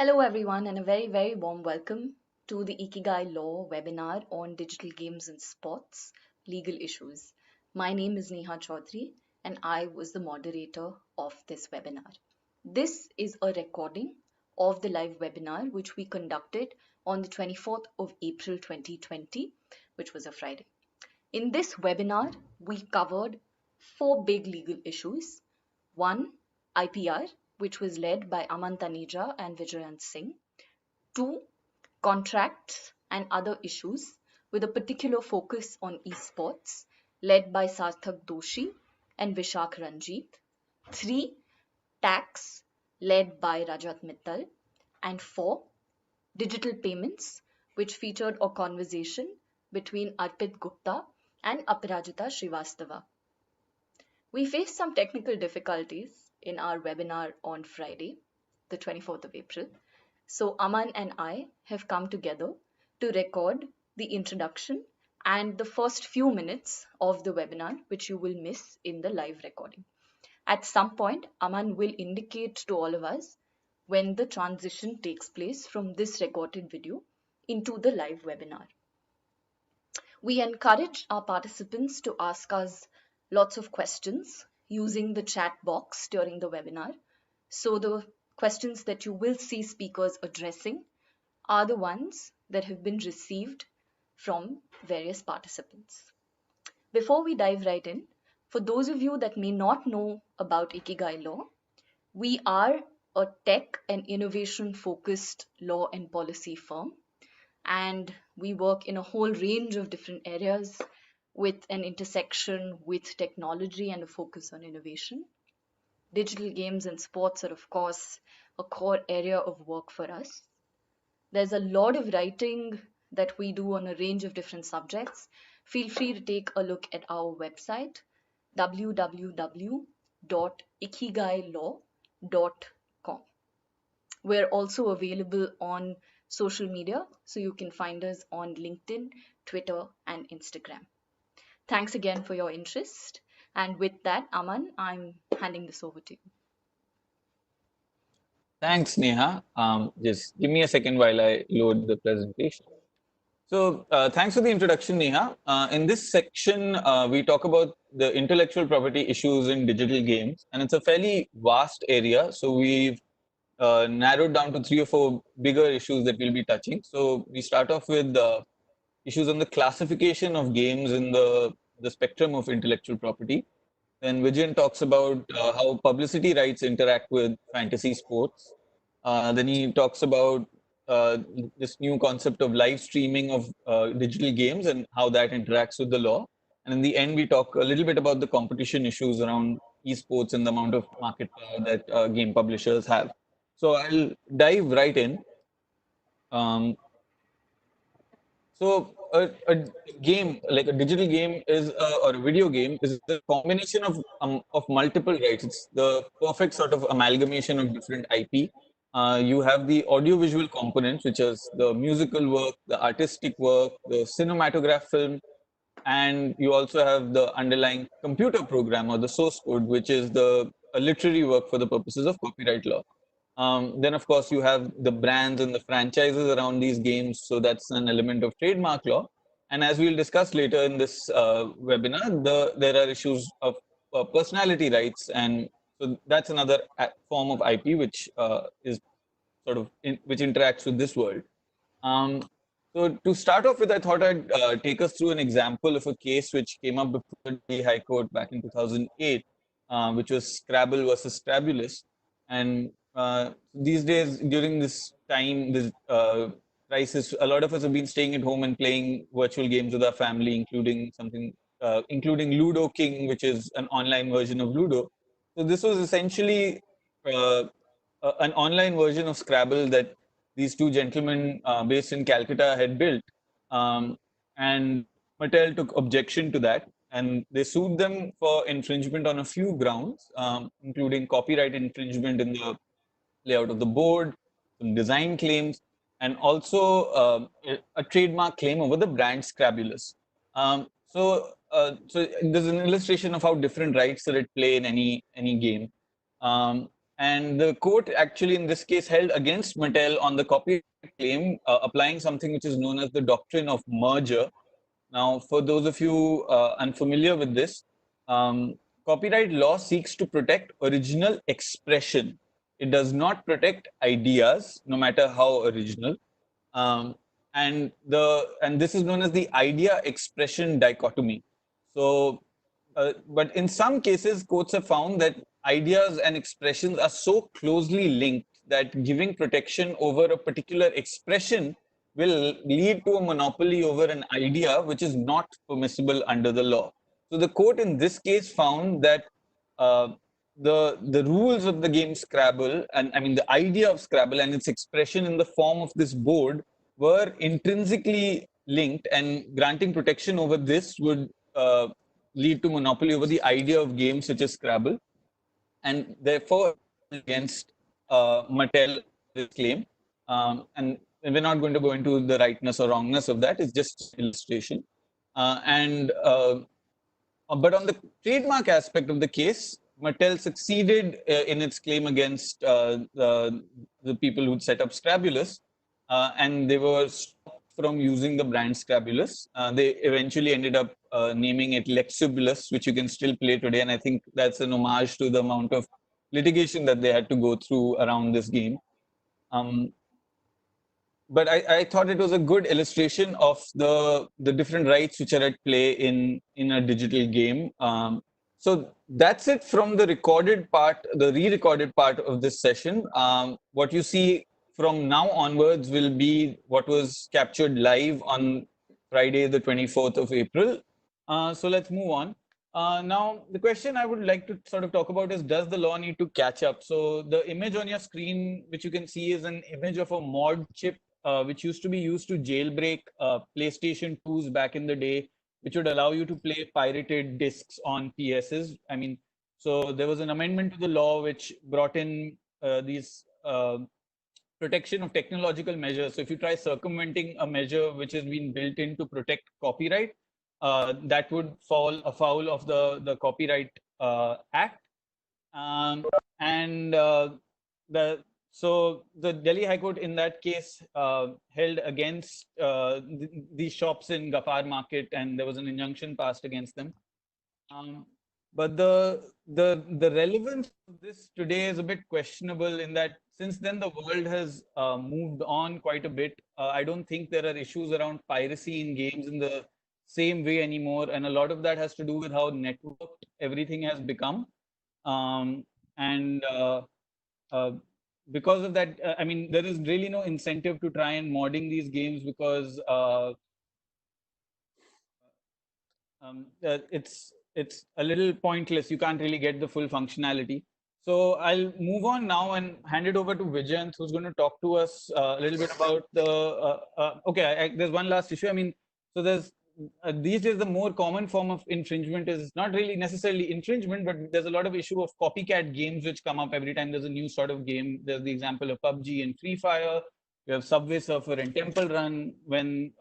Hello, everyone, and a very, very warm welcome to the Ikigai Law webinar on digital games and sports legal issues. My name is Neha Chaudhary, and I was the moderator of this webinar. This is a recording of the live webinar which we conducted on the 24th of April 2020, which was a Friday. In this webinar, we covered four big legal issues. One, IPR, which was led by Aman Taneja and Vijayant Singh. Two, contracts and other issues with a particular focus on esports, led by Sarthak Doshi and Vishak Ranjit. Three, tax, led by Rajat Mittal. And four, digital payments, which featured a conversation between Arpit Gupta and Aparajita Srivastava. We faced some technical difficulties in our webinar on Friday, the 24th of April. So Aman and I have come together to record the introduction and the first few minutes of the webinar, which you will miss in the live recording. At some point, Aman will indicate to all of us when the transition takes place from this recorded video into the live webinar. We encourage our participants to ask us lots of questions using the chat box during the webinar. So the questions that you will see speakers addressing are the ones that have been received from various participants. Before we dive right in, for those of you that may not know about Ikigai Law, we are a tech and innovation focused law and policy firm, and we work in a whole range of different areas with an intersection with technology and a focus on innovation. Digital games and sports are, of course, a core area of work for us. There's a lot of writing that we do on a range of different subjects. Feel free to take a look at our website, www.ikigailaw.com. We're also available on social media, so you can find us on LinkedIn, Twitter, and Instagram. Thanks again for your interest. And with that, Aman, I'm handing this over to you. Thanks, Neha. Just give me a second while I load the presentation. So thanks for the introduction, Neha. In this section, we talk about the intellectual property issues in digital games, and it's a fairly vast area. So we've narrowed down to 3 or 4 bigger issues that we'll be touching. So we start off with issues on the classification of games in the spectrum of intellectual property. Then Vijayan talks about how publicity rights interact with fantasy sports. Then he talks about uh, this new concept of live streaming of digital games and how that interacts with the law. And in the end, we talk a little bit about the competition issues around esports and the amount of market power that game publishers have. So I'll dive right in. Um, so a game, like a digital game, or a video game, is a combination of multiple rights. It's the perfect sort of amalgamation of different IP. You have the audiovisual components, which is the musical work, the artistic work, the cinematograph film, and you also have the underlying computer program or the source code, which is the literary work for the purposes of copyright law. Then, of course, you have the brands and the franchises around these games. So that's an element of trademark law. And as we'll discuss later in this webinar, there are issues of personality rights. And so that's another form of IP, which is sort of which interacts with this world. Um, so to start off with, I thought I'd take us through an example of a case which came up before the Delhi High Court back in 2008, which was Scrabble versus Scrabulous. And these days, during this time, this crisis, a lot of us have been staying at home and playing virtual games with our family, including Ludo King, which is an online version of Ludo. So this was essentially uh, an online version of Scrabble that these two gentlemen based in Calcutta had built. And Mattel took objection to that, and they sued them for infringement on a few grounds, including copyright infringement in the layout of the board, some design claims, and also a trademark claim over the brand Scrabulous. So there's an illustration of how different rights are at play in any game. And the court actually in this case held against Mattel on the copyright claim, applying something which is known as the doctrine of merger. Now, for those of you unfamiliar with this, copyright law seeks to protect original expression. It does not protect ideas, no matter how original. Um, and this is known as the idea expression dichotomy. So, but in some cases, courts have found that ideas and expressions are so closely linked that giving protection over a particular expression will lead to a monopoly over an idea which is not permissible under the law. So the court in this case found that uh, the rules of the game Scrabble, and I mean the idea of Scrabble and its expression in the form of this board were intrinsically linked, and granting protection over this would lead to monopoly over the idea of games such as Scrabble, and therefore against Mattel this claim. And we're not going to go into the rightness or wrongness of that. It's just illustration. But on the trademark aspect of the case, Mattel succeeded in its claim against the people who set up Scrabulous, and they were stopped from using the brand Scrabulous. They eventually ended up naming it Lexibulous, which you can still play today, and I think that's an homage to the amount of litigation that they had to go through around this game. But I thought it was a good illustration of the different rights which are at play in a digital game. So that's it from the recorded part, the re-recorded part of this session. What you see from now onwards will be what was captured live on Friday, the 24th of April. So let's move on. Now, the question I would like to sort of talk about is, does the law need to catch up? So the image on your screen, which you can see, is an image of a mod chip which used to be used to jailbreak PlayStation 2s back in the day, which would allow you to play pirated discs on PSs. I mean, so there was an amendment to the law which brought in these protection of technological measures. So if you try circumventing a measure which has been built in to protect copyright, that would fall afoul of the Copyright Act. So the Delhi High Court in that case held against these shops in Gafar Market, and there was an injunction passed against them. But the relevance of this today is a bit questionable in that since then the world has moved on quite a bit. I don't think there are issues around piracy in games in the same way anymore, and a lot of that has to do with how networked everything has become. Because of that, I mean, there is really no incentive to try and modding these games because it's a little pointless. You can't really get the full functionality. So I'll move on now and hand it over to Vijayant, who's going to talk to us a little bit about the. Okay, there's one last issue. I mean, so there's these days the more common form of infringement is not really necessarily infringement, but there's a lot of issue of copycat games which come up every time there's a new sort of game. There's the example of PUBG and Free Fire. You have Subway Surfer and Temple Run. When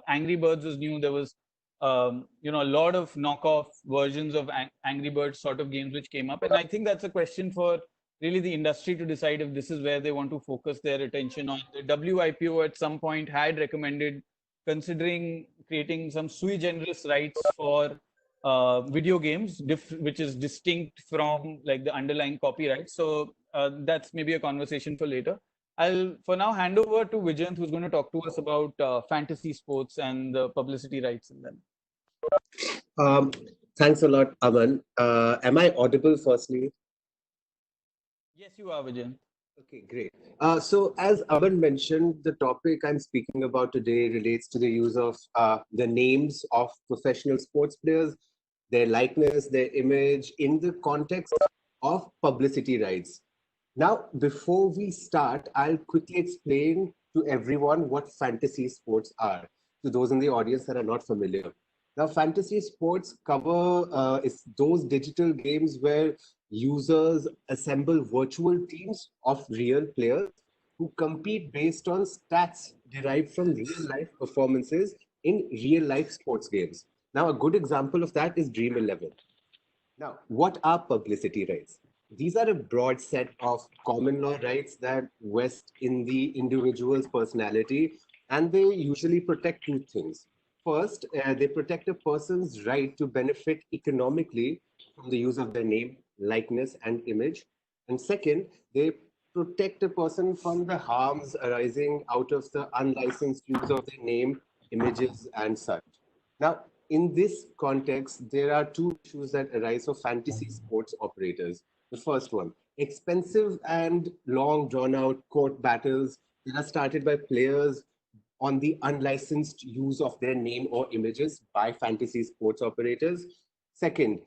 Angry Birds was new, there was a lot of knockoff versions of Angry Birds sort of games which came up. And I think that's a question for really the industry to decide if this is where they want to focus their attention on. The WIPO at some point had recommended considering creating some sui generis rights for video games, which is distinct from like the underlying copyright. So that's maybe a conversation for later. I'll for now hand over to Vijayant, who's going to talk to us about fantasy sports and the publicity rights in them. Thanks a lot, Aman. Am I audible firstly? Yes, you are, Vijayant. Okay, great. So as Aman mentioned, the topic I'm speaking about today relates to the use of the names of professional sports players, their likeness, their image in the context of publicity rights. Now, before we start, I'll quickly explain to everyone what fantasy sports are, to those in the audience that are not familiar. Now, fantasy sports cover is those digital games where users assemble virtual teams of real players who compete based on stats derived from real life performances in real life sports games. Now, a good example of that is Dream 11. Now, what are publicity rights? these are a broad set of common law rights that vest in the individual's personality, and they usually protect two things. First, they protect a person's right to benefit economically from the use of their name, likeness, and image. And second, they protect a person from the harms arising out of the unlicensed use of their name, images, and such. Now, in this context, there are two issues that arise for fantasy sports operators. The first one, expensive and long drawn out court battles that are started by players on the unlicensed use of their name or images by fantasy sports operators. Second,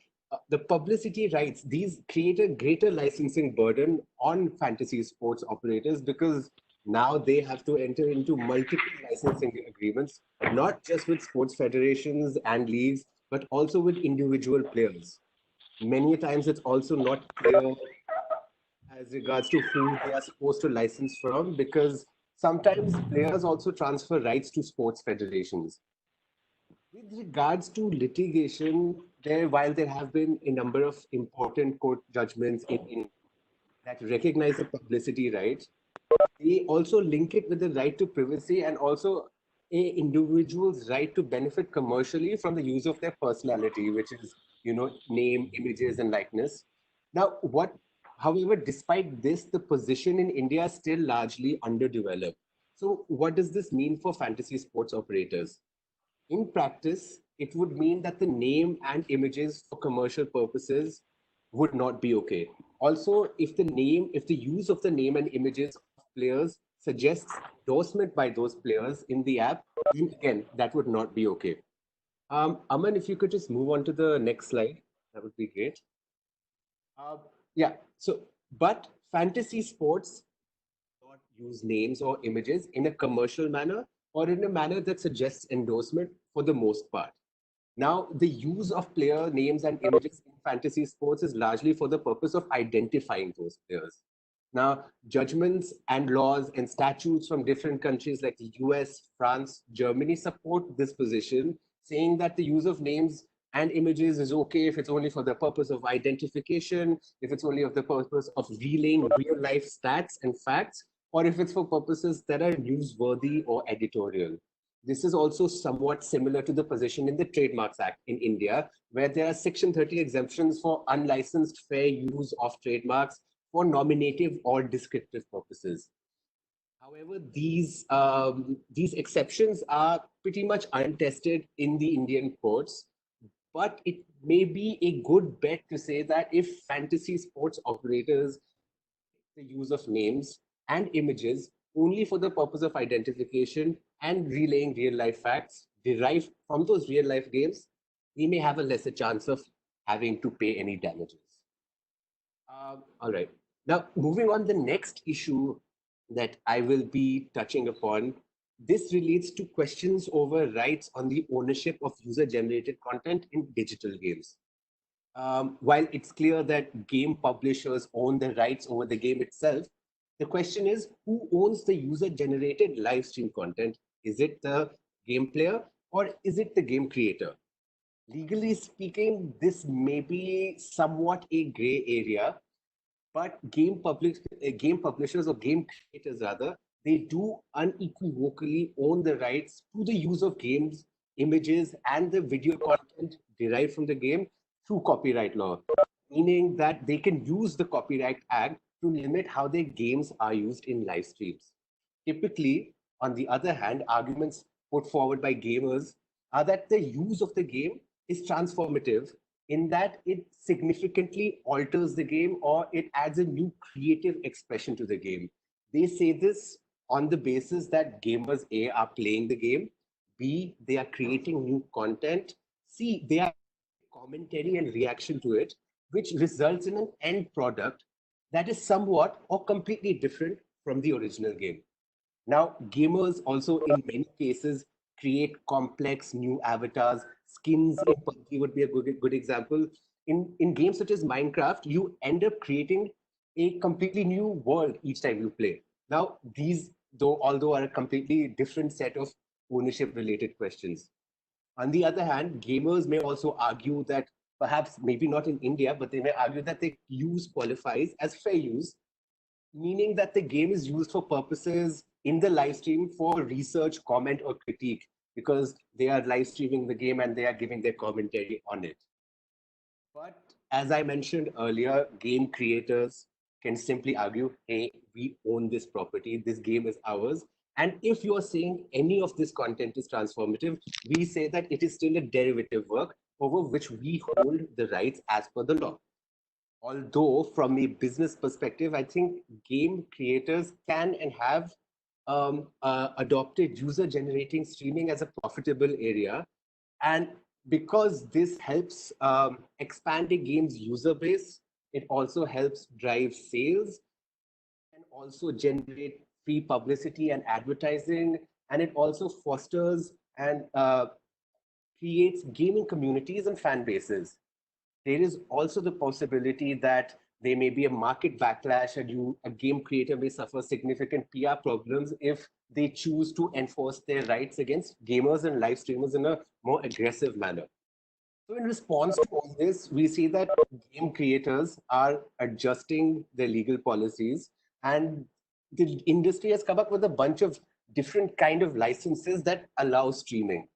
the publicity rights, these create a greater licensing burden on fantasy sports operators because now they have to enter into multiple licensing agreements, not just with sports federations and leagues, but also with individual players. Many times it's also not clear as regards to who they are supposed to license from because sometimes players also transfer rights to sports federations. With regards to litigation, while there have been a number of important court judgments in that recognize the publicity rights, they also link it with the right to privacy and also a individual's right to benefit commercially from the use of their personality, which is, name, images, and likeness. Now, however, despite this, the position in India is still largely underdeveloped. So, what does this mean for fantasy sports operators? In practice, it would mean that the name and images for commercial purposes would not be okay. Also, if the use of the name and images of players suggests endorsement by those players in the app, then again, that would not be okay. Aman, if you could just move on to the next slide, that would be great. Uh, yeah, but fantasy sports not use names or images in a commercial manner or in a manner that suggests endorsement for the most part. Now, the use of player names and images in fantasy sports is largely for the purpose of identifying those players. Now, judgments and laws and statutes from different countries like the US, France, Germany support this position, saying that the use of names and images is okay if it's only for the purpose of identification, if it's only of the purpose of relaying real life stats and facts, or if it's for purposes that are newsworthy or editorial. This is also somewhat similar to the position in the Trademarks Act in India, where there are Section 30 exemptions for unlicensed fair use of trademarks for nominative or descriptive purposes. However, these exceptions are pretty much untested in the Indian courts, but it may be a good bet to say that if fantasy sports operators the use of names and images only for the purpose of identification and relaying real life facts derived from those real life games, we may have a lesser chance of having to pay any damages. All right. Now, moving on, the next issue that I will be touching upon, this relates to questions over rights on the ownership of user-generated content in digital games. While it's clear that game publishers own the rights over the game itself, the question is who owns the user-generated live stream content? Is it the game player or is it the game creator? Legally speaking, this may be somewhat a gray area, but game publishers or game creators rather, they do unequivocally own the rights to the use of games, images, and the video content derived from the game through copyright law, meaning that they can use the Copyright Act to limit how their games are used in live streams. Typically, on the other hand, arguments put forward by gamers are that the use of the game is transformative in that it significantly alters the game or it adds a new creative expression to the game. They say this on the basis that gamers A are playing the game, B, they are creating new content, C, they are commentary and reaction to it, which results in an end product that is somewhat or completely different from the original game. Now, gamers also, in many cases, create complex new avatars. Skins in PUBG would be a good example. In games such as Minecraft, you end up creating a completely new world each time you play. Now, these, although are a completely different set of ownership related questions. On the other hand, gamers may also argue that perhaps maybe not in India, but they may argue that the use qualifies as fair use, meaning that the game is used for purposes in the live stream for research, comment, or critique, because they are live streaming the game and they are giving their commentary on it. But as I mentioned earlier, game creators can simply argue, hey, we own this property, this game is ours. And if you are saying any of this content is transformative, we say that it is still a derivative work over which we hold the rights as per the law. Although, from a business perspective, I think game creators can and have adopted user generating streaming as a profitable area. And because this helps expand a game's user base, it also helps drive sales and also generate free publicity and advertising. And it also fosters and creates gaming communities and fan bases. There is also the possibility that there may be a market backlash and a game creator may suffer significant PR problems if they choose to enforce their rights against gamers and live streamers in a more aggressive manner. So in response to all this, we see that game creators are adjusting their legal policies, and the industry has come up with a bunch of different kind of licenses that allow streaming.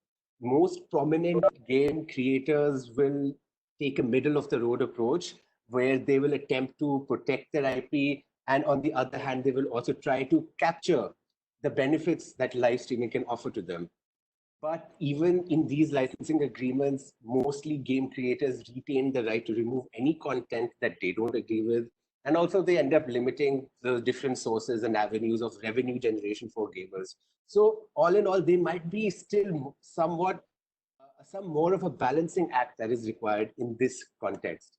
Most prominent game creators will take a middle of the road approach where they will attempt to protect their IP, and on the other hand, they will also try to capture the benefits that live streaming can offer to them. But even in these licensing agreements, mostly game creators retain the right to remove any content that they don't agree with. And also they end up limiting the different sources and avenues of revenue generation for gamers. So all in all, they might be still somewhat, some more of a balancing act that is required in this context.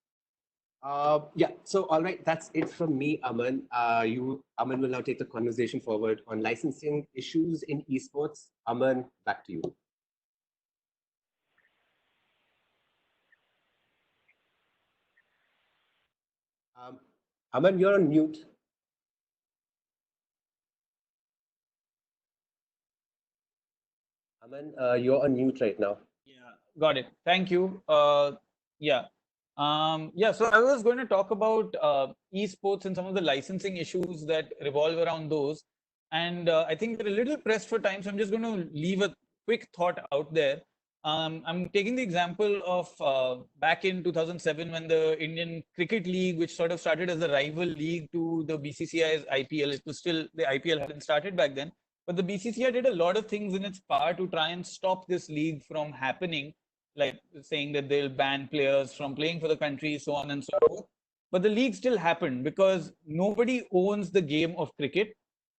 Yeah, so all right, that's it from me, Aman. Aman will now take the conversation forward on licensing issues in esports. Aman, back to you. Aman, you're on mute. Aman, you're on mute right now. Yeah, got it. Thank you. Yeah. So I was going to talk about esports and some of the licensing issues that revolve around those. And I think we're a little pressed for time, so I'm just going to leave a quick thought out there. I'm taking the example of back in 2007 when the Indian Cricket League, which sort of started as a rival league to the BCCI's IPL, it was still the IPL hadn't started back then. But the BCCI did a lot of things in its power to try and stop this league from happening, like saying that they'll ban players from playing for the country, so on and so forth. But the league still happened because nobody owns the game of cricket.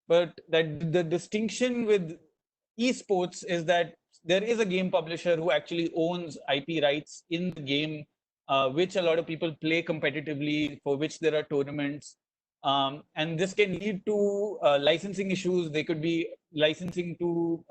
But that the distinction with esports is that there is a game publisher who actually owns IP rights in the game, which a lot of people play competitively, for which there are tournaments. And this can lead to licensing issues. They could be licensing to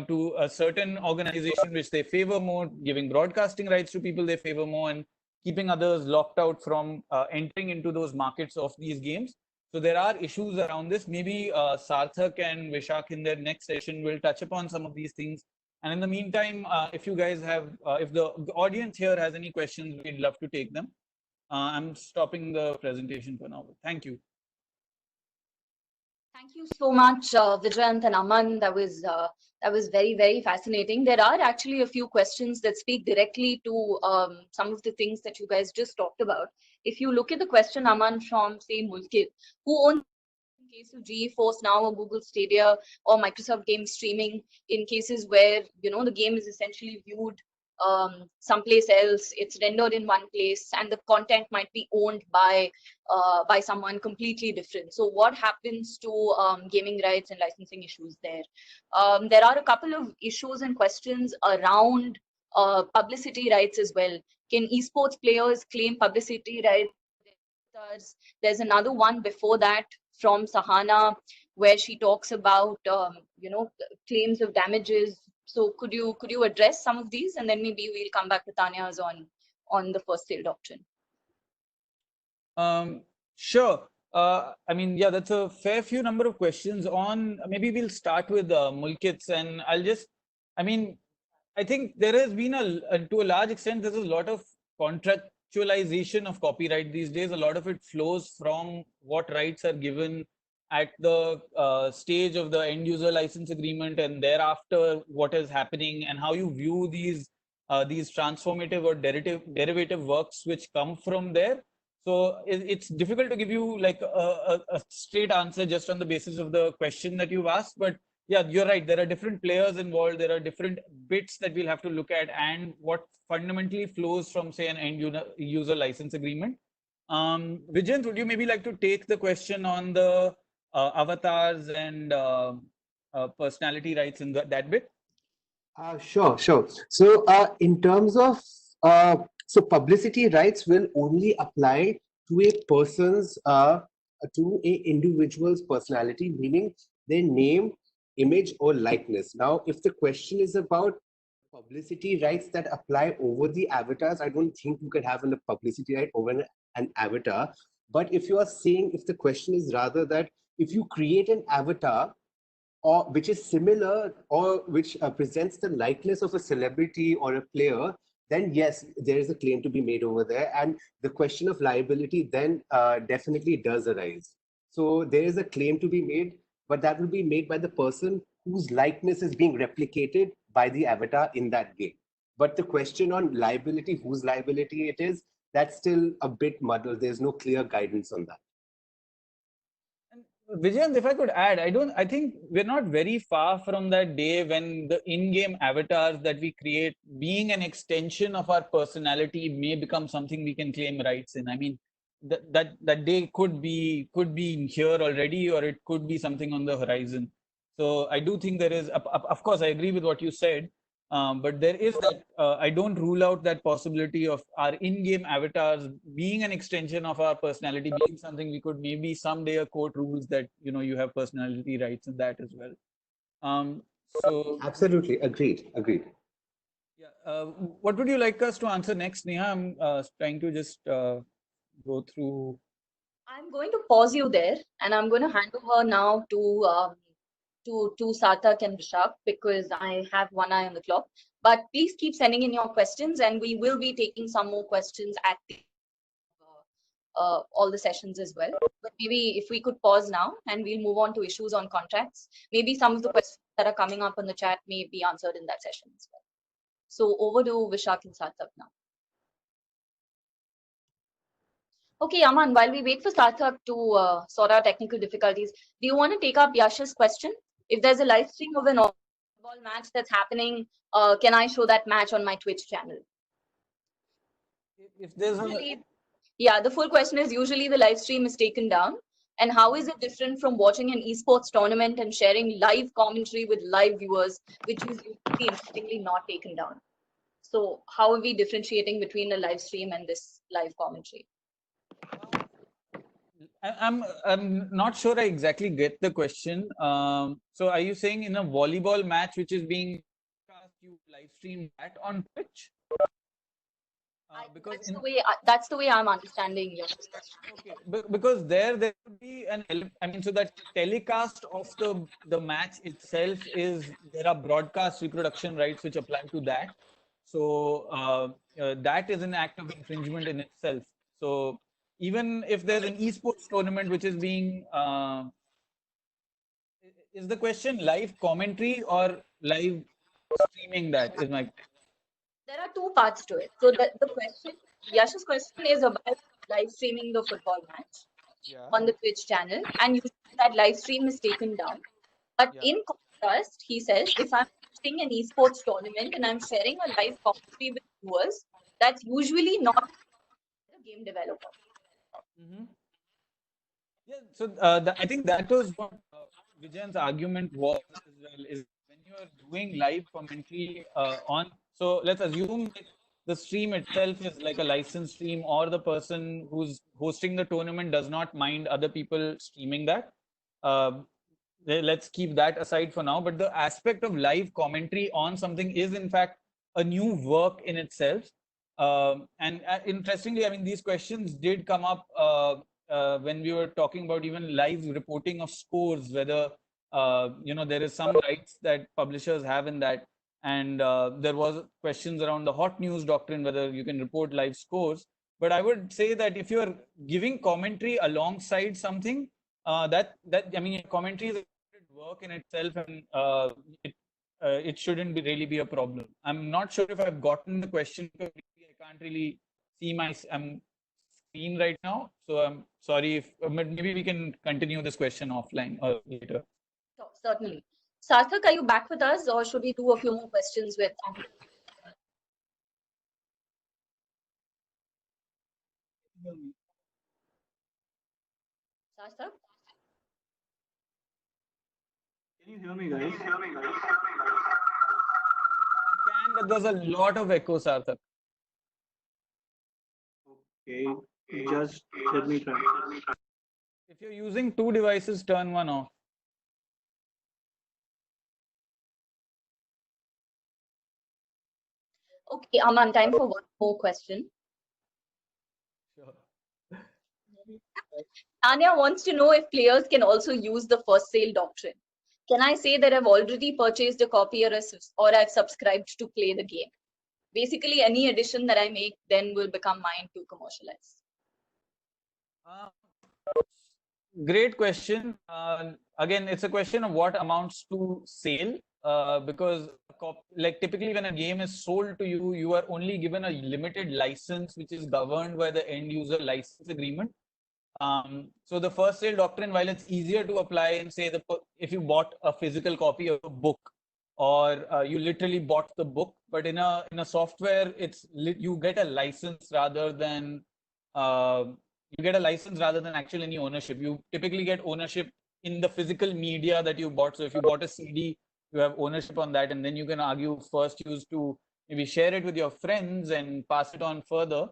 to a certain organization which they favor more, giving broadcasting rights to people they favor more, and keeping others locked out from entering into those markets of these games. So there are issues around this. Maybe Sarthak and Vishak in their next session will touch upon some of these things. And in the meantime, if you guys have, if the audience here has any questions, we'd love to take them. I'm stopping the presentation for now. Thank you. Thank you so much, Vijayant and Aman. That was very, very fascinating. There are actually a few questions that speak directly to some of the things that you guys just talked about. If you look at the question, Aman, from say Mulkit, who owns in case of GeForce Now or Google Stadia or Microsoft Game Streaming, in cases where the game is essentially viewed someplace else, it's rendered in one place, and the content might be owned by someone completely different. So what happens to gaming rights and licensing issues there? There are a couple of issues and questions around publicity rights as well. Can esports players claim publicity rights? There's another one before that from Sahana where she talks about claims of damages. So could you address some of these, and then maybe we'll come back to Tanya's on the first sale doctrine. Sure. I mean, yeah, that's a fair few number of questions on. Maybe we'll start with Mulkit's, and I think there has been to a large extent, there's a lot of contractualization of copyright these days. A lot of it flows from what rights are given at the stage of the end user license agreement, and thereafter what is happening, and how you view these transformative or derivative works which come from there. So it's difficult to give you like a straight answer just on the basis of the question that you've asked. But yeah, you're right. There are different players involved. There are different bits that we'll have to look at, and what fundamentally flows from, say, an end user license agreement. Vijayant, would you maybe like to take the question on the avatars and personality rights in that bit? Sure. So, in terms of so publicity rights will only apply to a person's to a individual's personality, meaning their name, image, or likeness. Now, if the question is about publicity rights that apply over the avatars, I don't think you could have a publicity right over an avatar. But if you are saying, if the question is rather that if you create an avatar or which is similar or which presents the likeness of a celebrity or a player, then yes, there is a claim to be made over there, and the question of liability then definitely does arise. So there is a claim to be made, but that will be made by the person whose likeness is being replicated by the avatar in that game. But the question on liability, whose liability it is, that's still a bit muddled. There's no clear guidance on that. Vijayant, if I could add, I think we're not very far from that day when the in-game avatars that we create, being an extension of our personality, may become something we can claim rights in. I mean, that day could be here already, or it could be something on the horizon. So I do think there is, of course, I agree with what you said. But there is that, I don't rule out that possibility of our in-game avatars being an extension of our personality, being something we could maybe someday a court rules that, you have personality rights in that as well. So Absolutely, agreed. yeah, what would you like us to answer next, Neha? I'm trying to just go through. I'm going to pause you there, and I'm going to hand over now to Sarthak and Vishak, because I have one eye on the clock. But please keep sending in your questions, and we will be taking some more questions at the all the sessions as well. But maybe if we could pause now, and we'll move on to issues on contracts. Maybe some of the questions that are coming up on the chat may be answered in that session as well. So over to Vishak and Sarthak now. Okay, Aman, while we wait for Sarthak to sort out technical difficulties, do you want to take up Yash's question? If there's a live stream of an football match that's happening, can I show that match on my Twitch channel? If there's a... Yeah, the full question is, usually the live stream is taken down. And how is it different from watching an esports tournament and sharing live commentary with live viewers, which is usually interestingly not taken down? So how are we differentiating between a live stream and this live commentary? I'm not sure I exactly get the question. So are you saying in a volleyball match which is being broadcast, you live stream that on Twitch? Because that's the way I'm understanding your question. Okay, because there could be an element. I mean, so that telecast of the match itself is, there are broadcast reproduction rights which apply to that. So that is an act of infringement in itself. So even if there's an esports tournament which is being, is the question live commentary or live streaming? That is my. There are two parts to it. So the question, Yash's question is about live streaming the football match on the Twitch channel, and usually that live stream is taken down. But in contrast, he says, if I'm watching an esports tournament and I'm sharing a live commentary with viewers, that's usually not the game developer. Mm-hmm. Yeah, so I think that was what Vijayant's argument was as well, is when you are doing live commentary on. So let's assume that the stream itself is like a licensed stream, or the person who's hosting the tournament does not mind other people streaming that. Let's keep that aside for now. But the aspect of live commentary on something is in fact a new work in itself. And interestingly, I mean, these questions did come up when we were talking about even live reporting of scores, whether there is some rights that publishers have in that. and there was questions around the hot news doctrine, whether you can report live scores. But I would say that if you are giving commentary alongside something, that I mean, your commentary is a work in itself, and it shouldn't really be a problem. I'm not sure if I've gotten the question because maybe I can't really see my screen right now. So I'm sorry if maybe we can continue this question offline or later. Sure, certainly. Sarthak, are you back with us, or should we do a few more questions with Sarthak? Can you hear me, guys? Can, but there's a lot of echo, Sarthak. Okay, just let me try. If you're using two devices, turn one off. Okay, Aman, time for one more question. Sure. Anya wants to know if players can also use the first sale doctrine. Can I say that I've already purchased a copy or I've subscribed to play the game? Basically, any addition that I make then will become mine to commercialize. Great question. Again, it's a question of what amounts to sale, because like typically when a game is sold to you, you are only given a limited license, which is governed by the end user license agreement. So the first sale doctrine, while it's easier to apply and say if you bought a physical copy of a book, or you literally bought the book, but in a software, you get a license rather than actual any ownership. You typically get ownership in the physical media that you bought. So if you bought a CD, you have ownership on that, and then you can argue first use to maybe share it with your friends and pass it on further.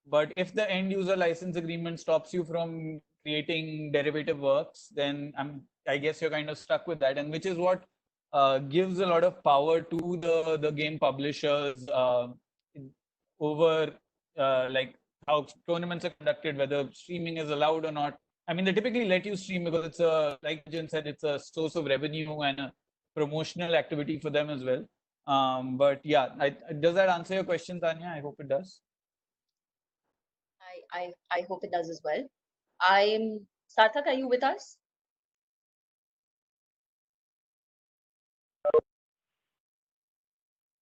But if the end user license agreement stops you from creating derivative works, then I guess you're kind of stuck with that, and which is what gives a lot of power to the game publishers over like how tournaments are conducted, whether streaming is allowed or not. I mean, they typically let you stream because it's like Jen said, it's a source of revenue and a promotional activity for them as well. But yeah, does that answer your question, Tanya? I hope it does. I hope it does as well. Sarthak, are you with us?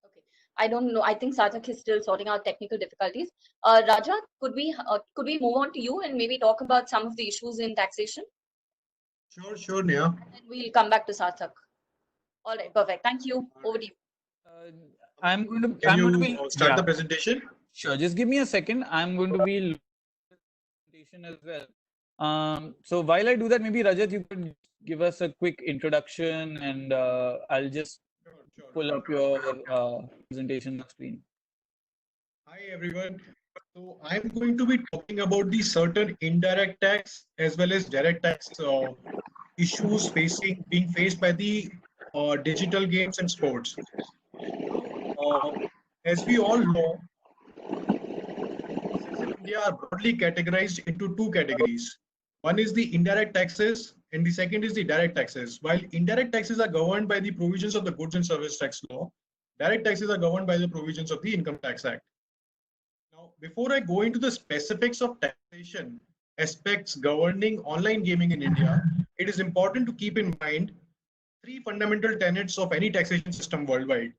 Okay. I don't know. I think Sarthak is still sorting out technical difficulties. Raja, could we move on to you and maybe talk about some of the issues in taxation? Sure, Neha. And then we'll come back to Sarthak. All right, perfect. Thank you. Over to you. I'm going to. Can you start the presentation? Sure. Just give me a second. I'm going to be presentation as well. So while I do that, maybe Rajat, you could give us a quick introduction, and I'll just pull up your presentation screen. Hi everyone. So I'm going to be talking about the certain indirect tax as well as direct tax issues being faced by the digital games and sports. As we all know, taxes in India are broadly categorized into two categories. One is the indirect taxes and the second is the direct taxes. While indirect taxes are governed by the provisions of the Goods and Service Tax Law, direct taxes are governed by the provisions of the Income Tax Act. Now, before I go into the specifics of taxation aspects governing online gaming in India, it is important to keep in mind three fundamental tenets of any taxation system worldwide.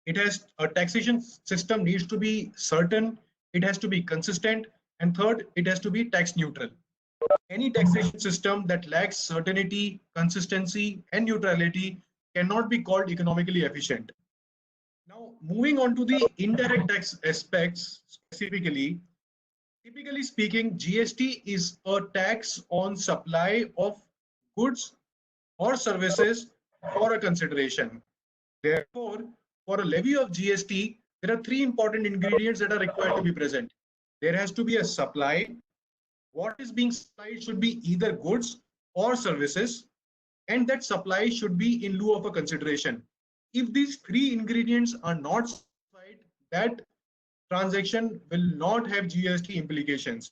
A taxation system needs to be certain, it has to be consistent, and third, it has to be tax neutral. Any taxation system that lacks certainty, consistency, and neutrality cannot be called economically efficient. Now, moving on to the indirect tax aspects specifically, typically speaking, GST is a tax on supply of goods or services for a consideration. Therefore, for a levy of GST, there are three important ingredients that are required to be present. There has to be a supply. What is being supplied should be either goods or services, and that supply should be in lieu of a consideration. If these three ingredients are not satisfied, that transaction will not have GST implications.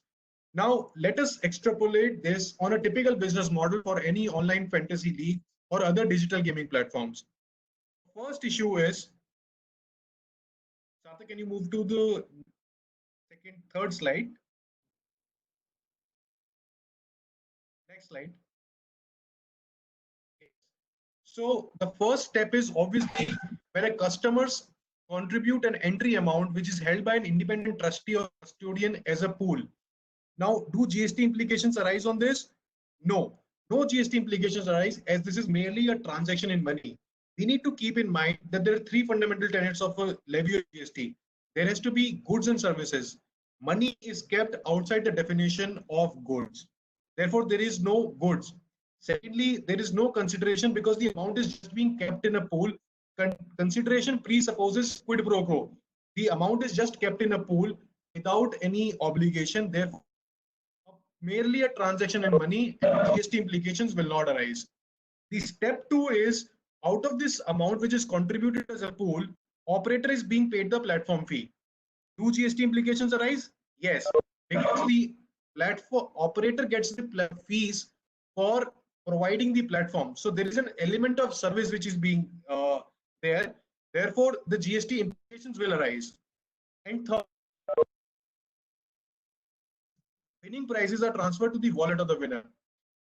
Now, let us extrapolate this on a typical business model for any online fantasy league or other digital gaming platforms. First issue is Sarthak, can you move to the third slide? Next slide. So the first step is obviously when a customers contribute an entry amount which is held by an independent trustee or custodian as a pool. Now, do GST implications arise on this? No, no GST implications arise as this is merely a transaction in money. We need to keep in mind that there are three fundamental tenets of a levy of GST. There has to be goods and services. Money is kept outside the definition of goods. Therefore, there is no goods. Secondly, there is no consideration because the amount is just being kept in a pool. Consideration presupposes quid pro quo. The amount is just kept in a pool without any obligation. Therefore, merely a transaction in money and GST implications will not arise. The step two is out of this amount which is contributed as a pool, operator is being paid the platform fee. Do GST implications arise? Yes, because the platform operator gets the fees for providing the platform. So there is an element of service which is being there. Therefore, the GST implications will arise. And third, winning prizes are transferred to the wallet of the winner.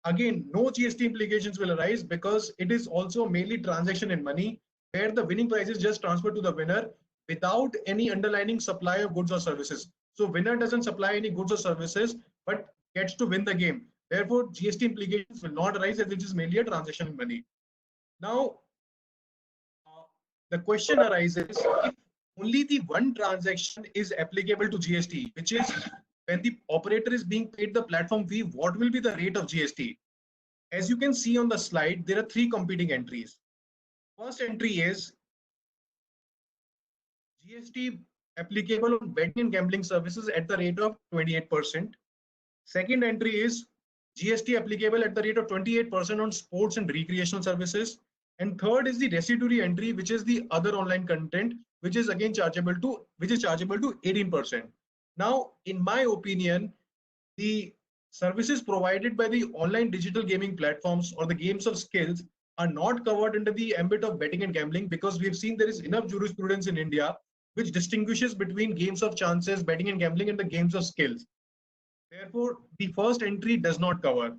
Again, no GST implications will arise because it is also mainly transaction in money where the winning prize is just transferred to the winner without any underlying supply of goods or services. So winner doesn't supply any goods or services but gets to win the game. Therefore, GST implications will not arise as it is mainly a transaction in money. Now, the question arises if only the one transaction is applicable to GST, which is when the operator is being paid the platform fee, what will be the rate of GST? As you can see on the slide, there are three competing entries. First entry is GST applicable on betting and gambling services at the rate of 28%. Second entry is GST applicable at the rate of 28% on sports and recreational services. And third is the residuary entry, which is the other online content, which is again chargeable to 18%. Now, in my opinion, the services provided by the online digital gaming platforms or the games of skills are not covered under the ambit of betting and gambling because we've seen there is enough jurisprudence in India which distinguishes between games of chances, betting and gambling, and the games of skills. Therefore, the first entry does not cover.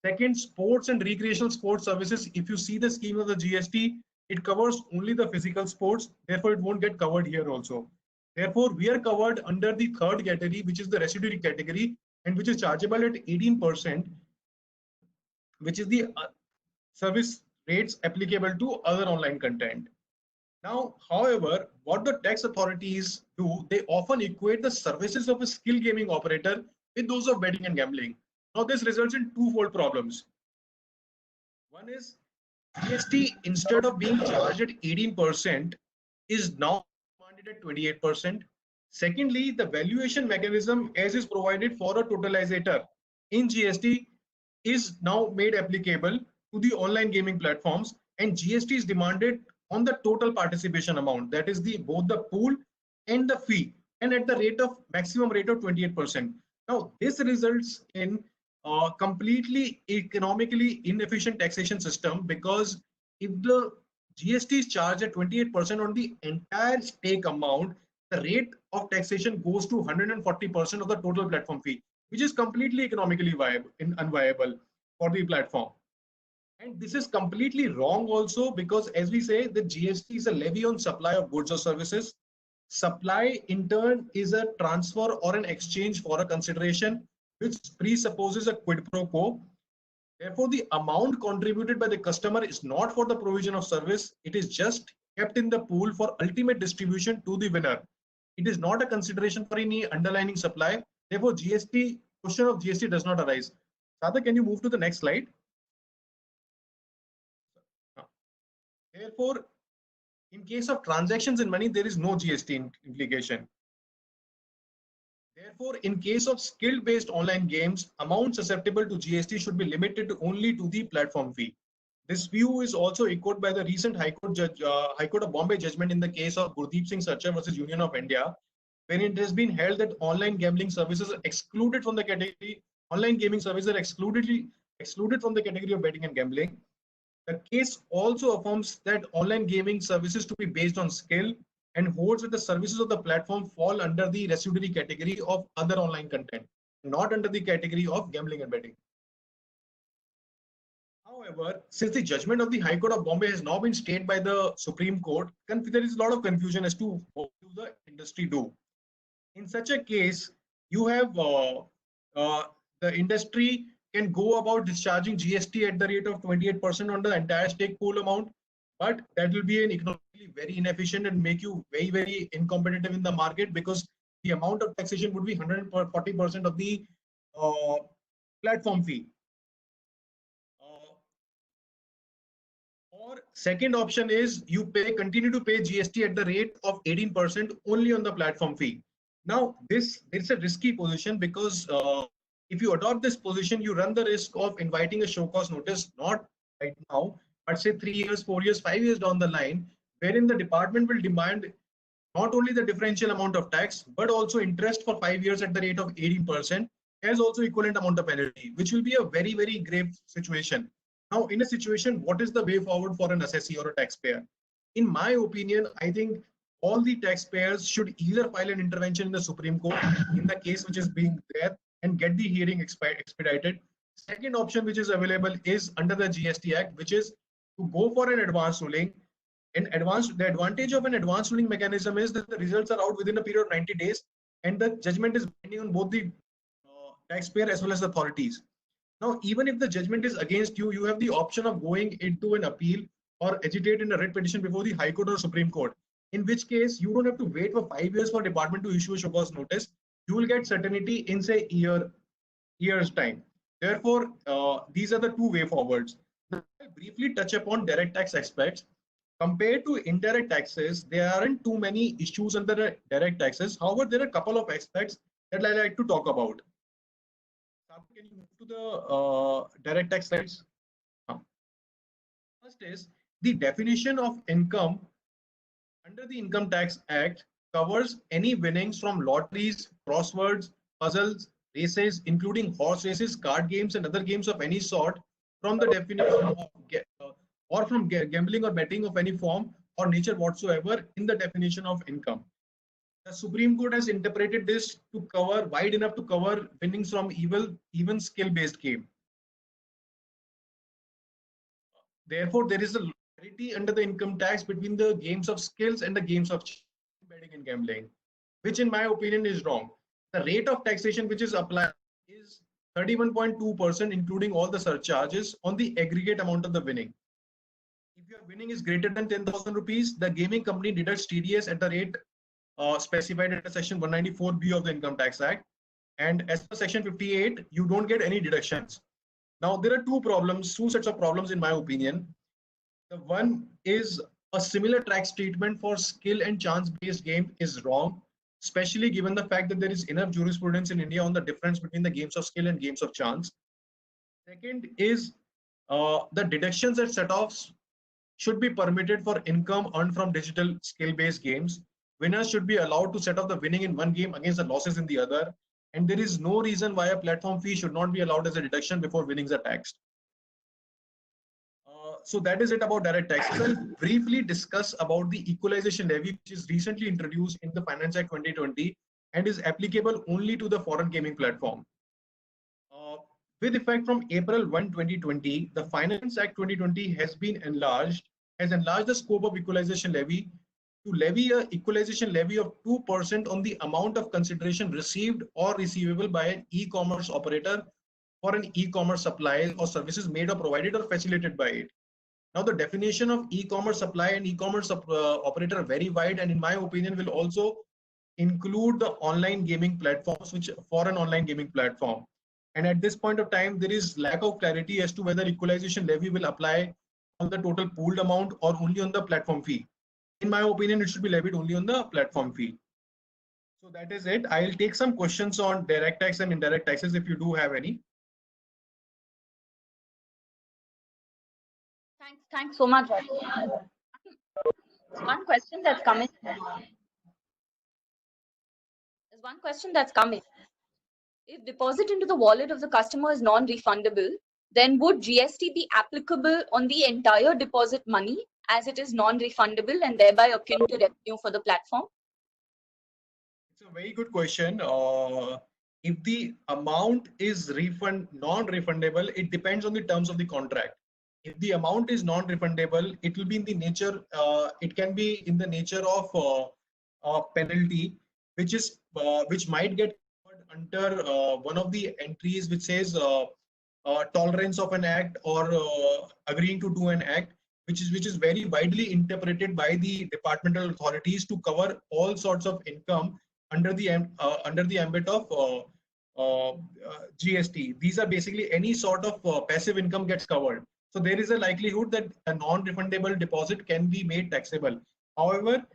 Second, sports and recreational sports services. If you see the scheme of the GST, it covers only the physical sports. Therefore, it won't get covered here also. Therefore, we are covered under the third category, which is the residuary category, and which is chargeable at 18%, which is the service rates applicable to other online content. Now, however, what the tax authorities do, they often equate the services of a skill gaming operator with those of betting and gambling. Now, this results in twofold problems. One is GST, instead of being charged at 18%, is now demanded at 28%. Secondly, the valuation mechanism as is provided for a totalizer in GST is now made applicable to the online gaming platforms, and GST is demanded on the total participation amount, that is the both the pool and the fee, and at the rate of maximum rate of 28%. Now, this results in a completely economically inefficient taxation system because if the GST is charged at 28% on the entire stake amount, the rate of taxation goes to 140% of the total platform fee, which is completely economically unviable for the platform. And this is completely wrong also because, as we say, the GST is a levy on supply of goods or services. Supply, in turn, is a transfer or an exchange for a consideration which presupposes a quid pro quo. Therefore, the amount contributed by the customer is not for the provision of service. It is just kept in the pool for ultimate distribution to the winner. It is not a consideration for any underlying supply. Therefore, question of GST does not arise. Sarthak, can you move to the next slide? Therefore, in case of transactions in money, there is no GST implication. Therefore, in case of skill-based online games, amounts susceptible to GST should be limited only to the platform fee. This view is also echoed by the recent High Court of Bombay judgment in the case of Gurdeep Singh Sarchar versus Union of India, when it has been held that online gambling services are excluded from the category. Online gaming services are excluded from the category of betting and gambling. The case also affirms that online gaming services to be based on skill and holds that the services of the platform fall under the residuary category of other online content, not under the category of gambling and betting. However, since the judgment of the High Court of Bombay has now been stayed by the Supreme Court, there is a lot of confusion as to what do the industry do. In such a case, you have the industry can go about discharging GST at the rate of 28% on the entire stake pool amount, but that will be an economically very inefficient and make you very, very incompetitive in the market, because the amount of taxation would be 140% of the platform fee. Or second option is you continue to pay GST at the rate of 18% only on the platform fee. Now, it's a risky position, because if you adopt this position, you run the risk of inviting a show cause notice, not right now, but say 3 years, 4 years, 5 years down the line, wherein the department will demand not only the differential amount of tax, but also interest for 5 years at the rate of 18%, as also equivalent amount of penalty, which will be a very, very grave situation. Now, in a situation, what is the way forward for an assessee or a taxpayer? In my opinion, I think all the taxpayers should either file an intervention in the Supreme Court in the case which is being there and get the hearing expedited. Second option which is available is under the GST Act, which is to go for an advance ruling. The advantage of an advance ruling mechanism is that the results are out within a period of 90 days and the judgment is binding on both the taxpayer as well as the authorities. Now, even if the judgment is against you, you have the option of going into an appeal or agitate in a writ petition before the High Court or Supreme Court, in which case you don't have to wait for 5 years for department to issue a show cause notice. You will get certainty in, say, year's time. Therefore, these are the two way forwards. Now, I'll briefly touch upon direct tax aspects. Compared to indirect taxes, there aren't too many issues under direct taxes. However, there are a couple of aspects that I like to talk about. Can you move to the direct tax slides? First is the definition of income under the Income Tax Act covers any winnings from lotteries, crosswords, puzzles, races, including horse races, card games, and other games of any sort, from the definition of or from gambling or betting of any form or nature whatsoever in the definition of income. The Supreme Court has interpreted this to cover wide enough to cover winnings from even skill-based game. Therefore, there is a parity under the income tax between the games of skills and the games of betting and gambling, which in my opinion is wrong. The rate of taxation which is applied is 31.2%, including all the surcharges on the aggregate amount of the winning. If your winning is greater than 10,000 rupees, the gaming company deducts TDS at the rate specified under Section 194B of the Income Tax Act. And as per Section 58, you don't get any deductions. Now, there are two sets of problems in my opinion. The one is a similar tax treatment for skill and chance-based game is wrong, especially given the fact that there is enough jurisprudence in India on the difference between the games of skill and games of chance. Second is the deductions and set-offs should be permitted for income earned from digital skill-based games. Winners should be allowed to set off the winning in one game against the losses in the other. And there is no reason why a platform fee should not be allowed as a deduction before winnings are taxed. So that is it about direct taxes. I'll briefly discuss about the equalization levy, which is recently introduced in the Finance Act 2020 and is applicable only to the foreign gaming platform. With effect from April 1, 2020, the Finance Act 2020 has enlarged the scope of equalization levy to levy an equalization levy of 2% on the amount of consideration received or receivable by an e-commerce operator for an e-commerce supply or services made or provided or facilitated by it. Now, the definition of e-commerce supply and e-commerce operator are very wide, and in my opinion will also include the online gaming platforms, which for an online gaming platform. And at this point of time, there is lack of clarity as to whether equalization levy will apply on the total pooled amount or only on the platform fee. In my opinion, it should be levied only on the platform fee. So that is it. I'll take some questions on direct tax and indirect taxes if you do have any. Thanks so much. One question that's coming. There's one question that's coming. If deposit into the wallet of the customer is non-refundable, then would GST be applicable on the entire deposit money as it is non-refundable and thereby akin to revenue for the platform? It's a very good question. If the amount is non-refundable, it depends on the terms of the contract. If the amount is non-refundable, it will be in the nature. It can be in the nature of a penalty, which might get covered under one of the entries which says tolerance of an act or agreeing to do an act, which is very widely interpreted by the departmental authorities to cover all sorts of income under the ambit of GST. These are basically any sort of passive income gets covered. So there is a likelihood that a non-refundable deposit can be made taxable. However,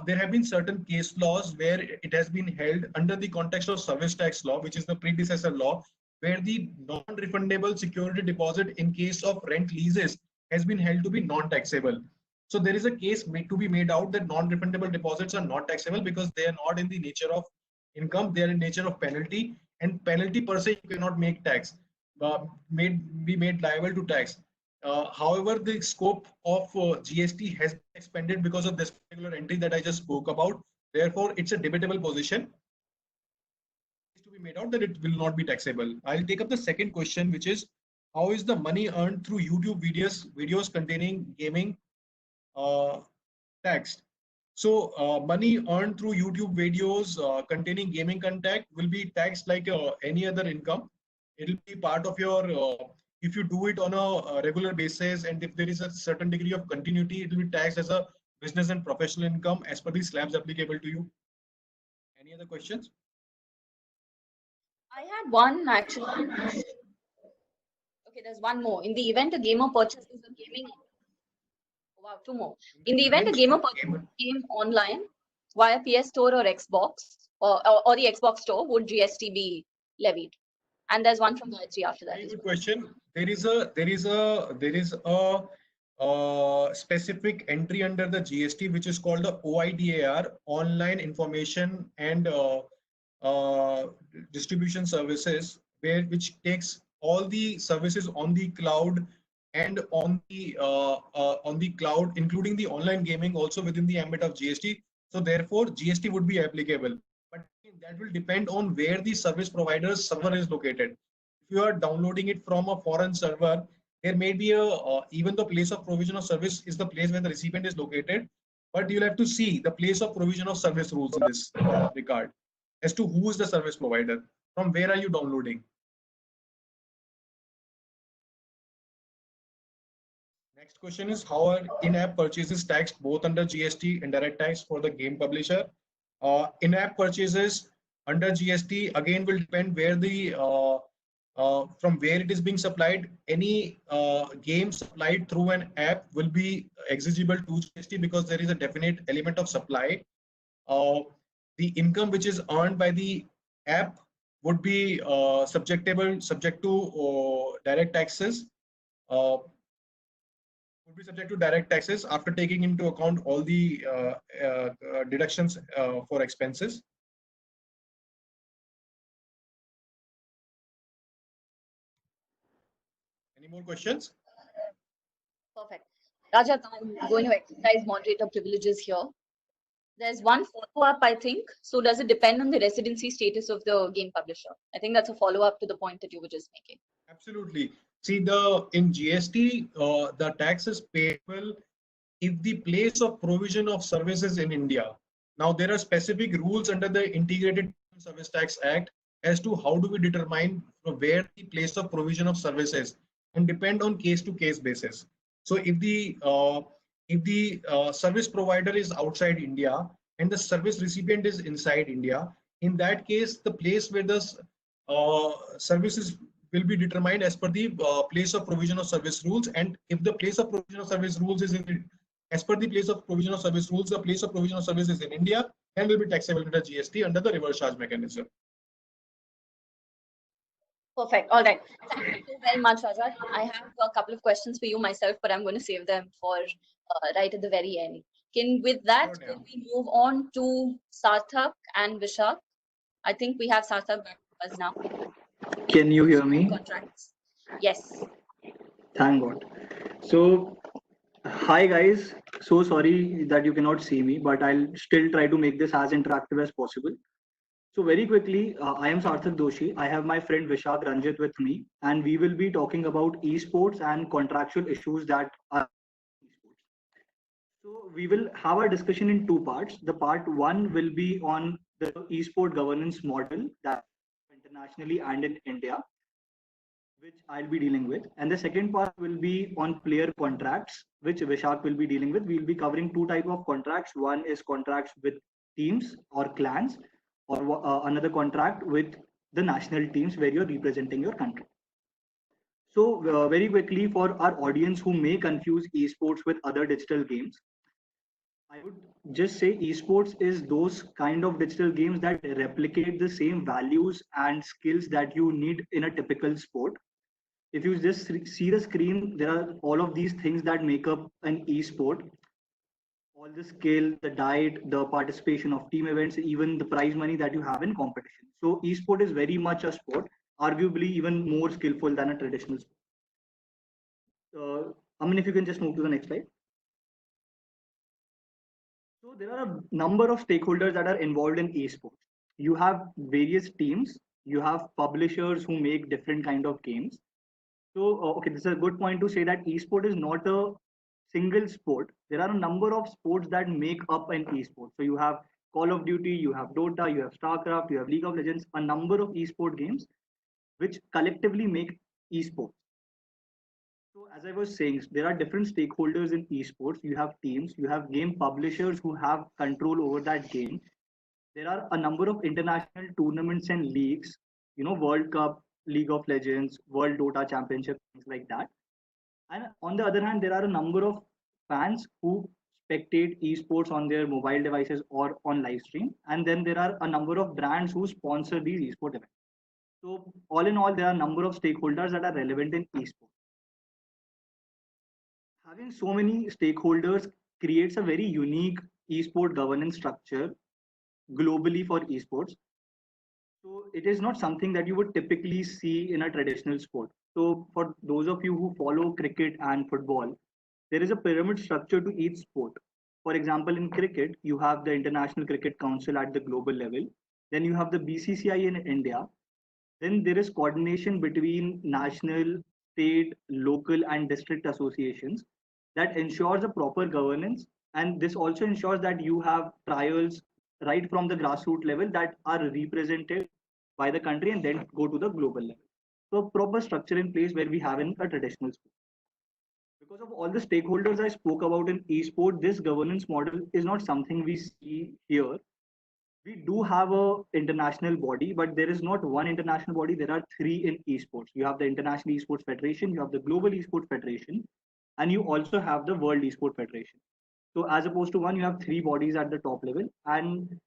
there have been certain case laws where it has been held under the context of service tax law, which is the predecessor law, where the non-refundable security deposit in case of rent leases has been held to be non-taxable. So there is a case to be made out that non-refundable deposits are not taxable because they are not in the nature of income; they are in nature of penalty, and penalty per se you cannot make tax, be made liable to tax. However, the scope of GST has been expanded because of this particular entry that I just spoke about. Therefore, it's a debatable position to be made out that it will not be taxable. I'll take up the second question, which is how is the money earned through YouTube videos containing gaming taxed? So money earned through YouTube videos containing gaming content will be taxed like any other income. It will be part of your, if you do it on a regular basis and if there is a certain degree of continuity, it will be taxed as a business and professional income as per the slabs applicable to you. Any other questions? I had one actually. Okay, there's one more. In the event a gamer purchases a gaming, wow, two more. In the event a gamer purchases a game online via PS Store or Xbox or the Xbox Store, would GST be levied? And there's one from Gayatri after that. Very good question. There is a specific entry under the GST which is called the OIDAR, Online Information and Distribution Services, which takes all the services on the cloud and on the cloud, including the online gaming, also within the ambit of GST. So therefore, GST would be applicable. But that will depend on where the service provider's server is located. If you are downloading it from a foreign server, there may be even the place of provision of service is the place where the recipient is located, but you'll have to see the place of provision of service rules in this regard as to who is the service provider, from where are you downloading. Next question is how are in-app purchases taxed both under GST and direct tax for the game publisher? In-app purchases under GST again will depend where the from where it is being supplied. Any game supplied through an app will be exigible to GST because there is a definite element of supply. The income which is earned by the app would be subject to direct taxes. Would be subject to direct taxes after taking into account all the deductions for expenses. Any more questions? Perfect. Rajat, I'm going to exercise moderator privileges here. There's one follow-up, I think. So does it depend on the residency status of the game publisher? I think that's a follow-up to the point that you were just making. Absolutely. See, in GST, the tax is payable if the place of provision of services in India. Now, there are specific rules under the Integrated Service Tax Act as to how do we determine where the place of provision of services, and depend on case-to-case basis. So, if the service provider is outside India and the service recipient is inside India, in that case, the place where the services will be determined as per the place of provision of service rules. And if the place of provision of service rules is as per the place of provision of service rules, the place of provision of service is in India, then will be taxable under GST under the reverse charge mechanism. Perfect. All right. Thank you very much, Rajat. I have a couple of questions for you myself, but I'm going to save them for right at the very end. With that, can we move on to Sarthak and Vishak? I think we have Sarthak back to us now. Can you hear me? Contracts. Yes. Thank God. So Hi guys, so sorry that you cannot see me, but I'll still try to make this as interactive as possible. So very quickly, I am Sarthak Doshi. I have my friend Vishak Ranjit with me, and we will be talking about esports and contractual issues that are esports. So we will have our discussion in two parts. The part one will be on the esport governance model that internationally and in India, which I'll be dealing with. And the second part will be on player contracts, which Vishak will be dealing with. We'll be covering two type of contracts. One is contracts with teams or clans, or another contract with the national teams where you're representing your country. So very quickly for our audience who may confuse esports with other digital games, I would just say esports is those kind of digital games that replicate the same values and skills that you need in a typical sport. If you just see the screen, there are all of these things that make up an e-sport. All the skill, the diet, the participation of team events, even the prize money that you have in competition. So e-sport is very much a sport, arguably even more skillful than a traditional sport. If you can just move to the next slide. So there are a number of stakeholders that are involved in esports. You have various teams, you have publishers who make different kind of games. So, okay, this is a good point to say that esport is not a single sport. There are a number of sports that make up an esport. So, you have Call of Duty, you have Dota, you have StarCraft, you have League of Legends, a number of esport games which collectively make esports. So, as I was saying, there are different stakeholders in esports. You have teams, you have game publishers who have control over that game. There are a number of international tournaments and leagues, World Cup, League of Legends, World Dota Championship, things like that. And on the other hand, there are a number of fans who spectate esports on their mobile devices or on live stream. And then there are a number of brands who sponsor these esport events. So all in all, there are a number of stakeholders that are relevant in esports. Having so many stakeholders creates a very unique esport governance structure globally for esports. So it is not something that you would typically see in a traditional sport. So for those of you who follow cricket and football, there is a pyramid structure to each sport. For example, in cricket, you have the International Cricket Council at the global level. Then you have the BCCI in India. Then there is coordination between national, state, local, and district associations that ensures a proper governance. And this also ensures that you have trials right from the grassroots level that are represented by the country and then go to the global level. So proper structure in place where we have in a traditional sport. Because of all the stakeholders I spoke about in esport, this governance model is not something we see here. We do have a international body, but there is not one international body. There are three in esports. You have the International Esports Federation, you have the Global Esports Federation, and you also have the World Esports Federation. So as opposed to one, you have three bodies at the top level. And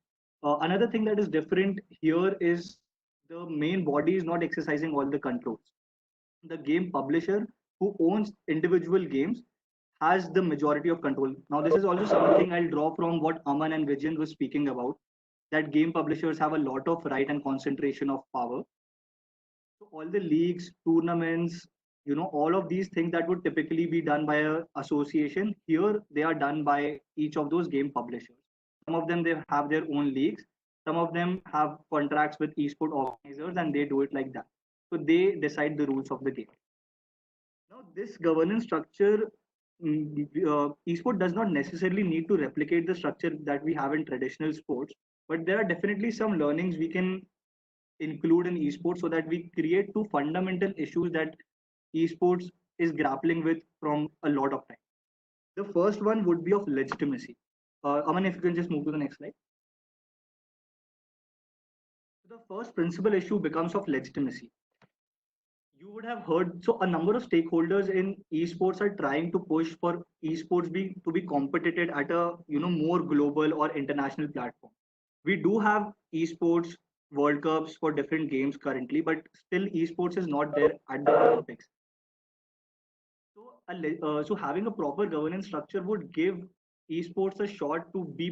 another thing that is different here is the main body is not exercising all the controls. The game publisher who owns individual games has the majority of control. Now, this is also something I'll draw from what Aman and Vijayan was speaking about, that game publishers have a lot of right and concentration of power. So all the leagues, tournaments, all of these things that would typically be done by a association, here they are done by each of those game publishers. Some of them, they have their own leagues. Some of them have contracts with esport organizers and they do it like that. So they decide the rules of the game. Now, this governance structure, esport does not necessarily need to replicate the structure that we have in traditional sports, but there are definitely some learnings we can include in esports so that we create two fundamental issues that esports is grappling with from a lot of time. The first one would be of legitimacy. Aman, if you can just move to the next slide. So the first principal issue becomes of legitimacy. You would have heard, so a number of stakeholders in esports are trying to push for esports to be competitive at a more global or international platform. We do have esports World Cups for different games currently, but still esports is not there at the Olympics. So having a proper governance structure would give esports a shot to be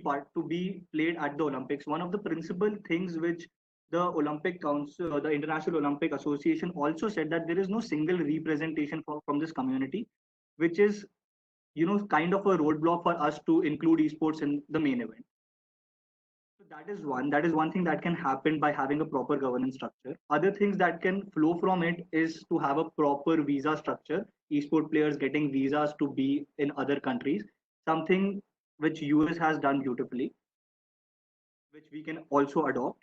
played at the Olympics. One of the principal things which the Olympic Council, the International Olympic Association also said that there is no single representation from this community, which is kind of a roadblock for us to include esports in the main event. So that is one thing that can happen by having a proper governance structure. Other things that can flow from it is to have a proper visa structure, esport players getting visas to be in other countries, something which US has done beautifully, which we can also adopt.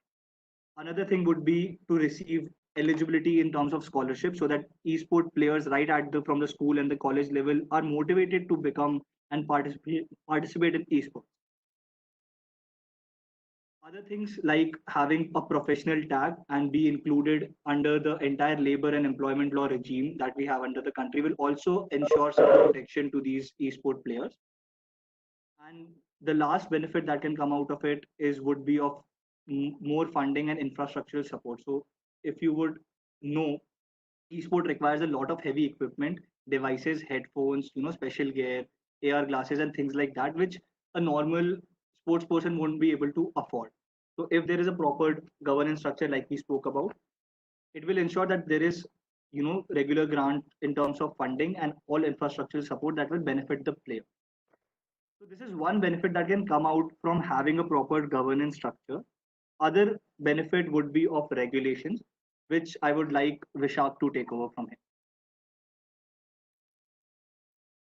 Another thing would be to receive eligibility in terms of scholarship, so that esport players right at the from the school and the college level are motivated to become and participate in esports. Other things like having a professional tag and be included under the entire labor and employment law regime that we have under the country will also ensure some protection to these esport players. And the last benefit that can come out of it is would be of more funding and infrastructural support. So if you would know, esport requires a lot of heavy equipment, devices, headphones, special gear, AR glasses, and things like that, which a normal sports person won't be able to afford. So if there is a proper governance structure like we spoke about, it will ensure that there is regular grant in terms of funding and all infrastructural support that will benefit the player. So this is one benefit that can come out from having a proper governance structure. Other benefit would be of regulations, which I would like Vishak to take over from him.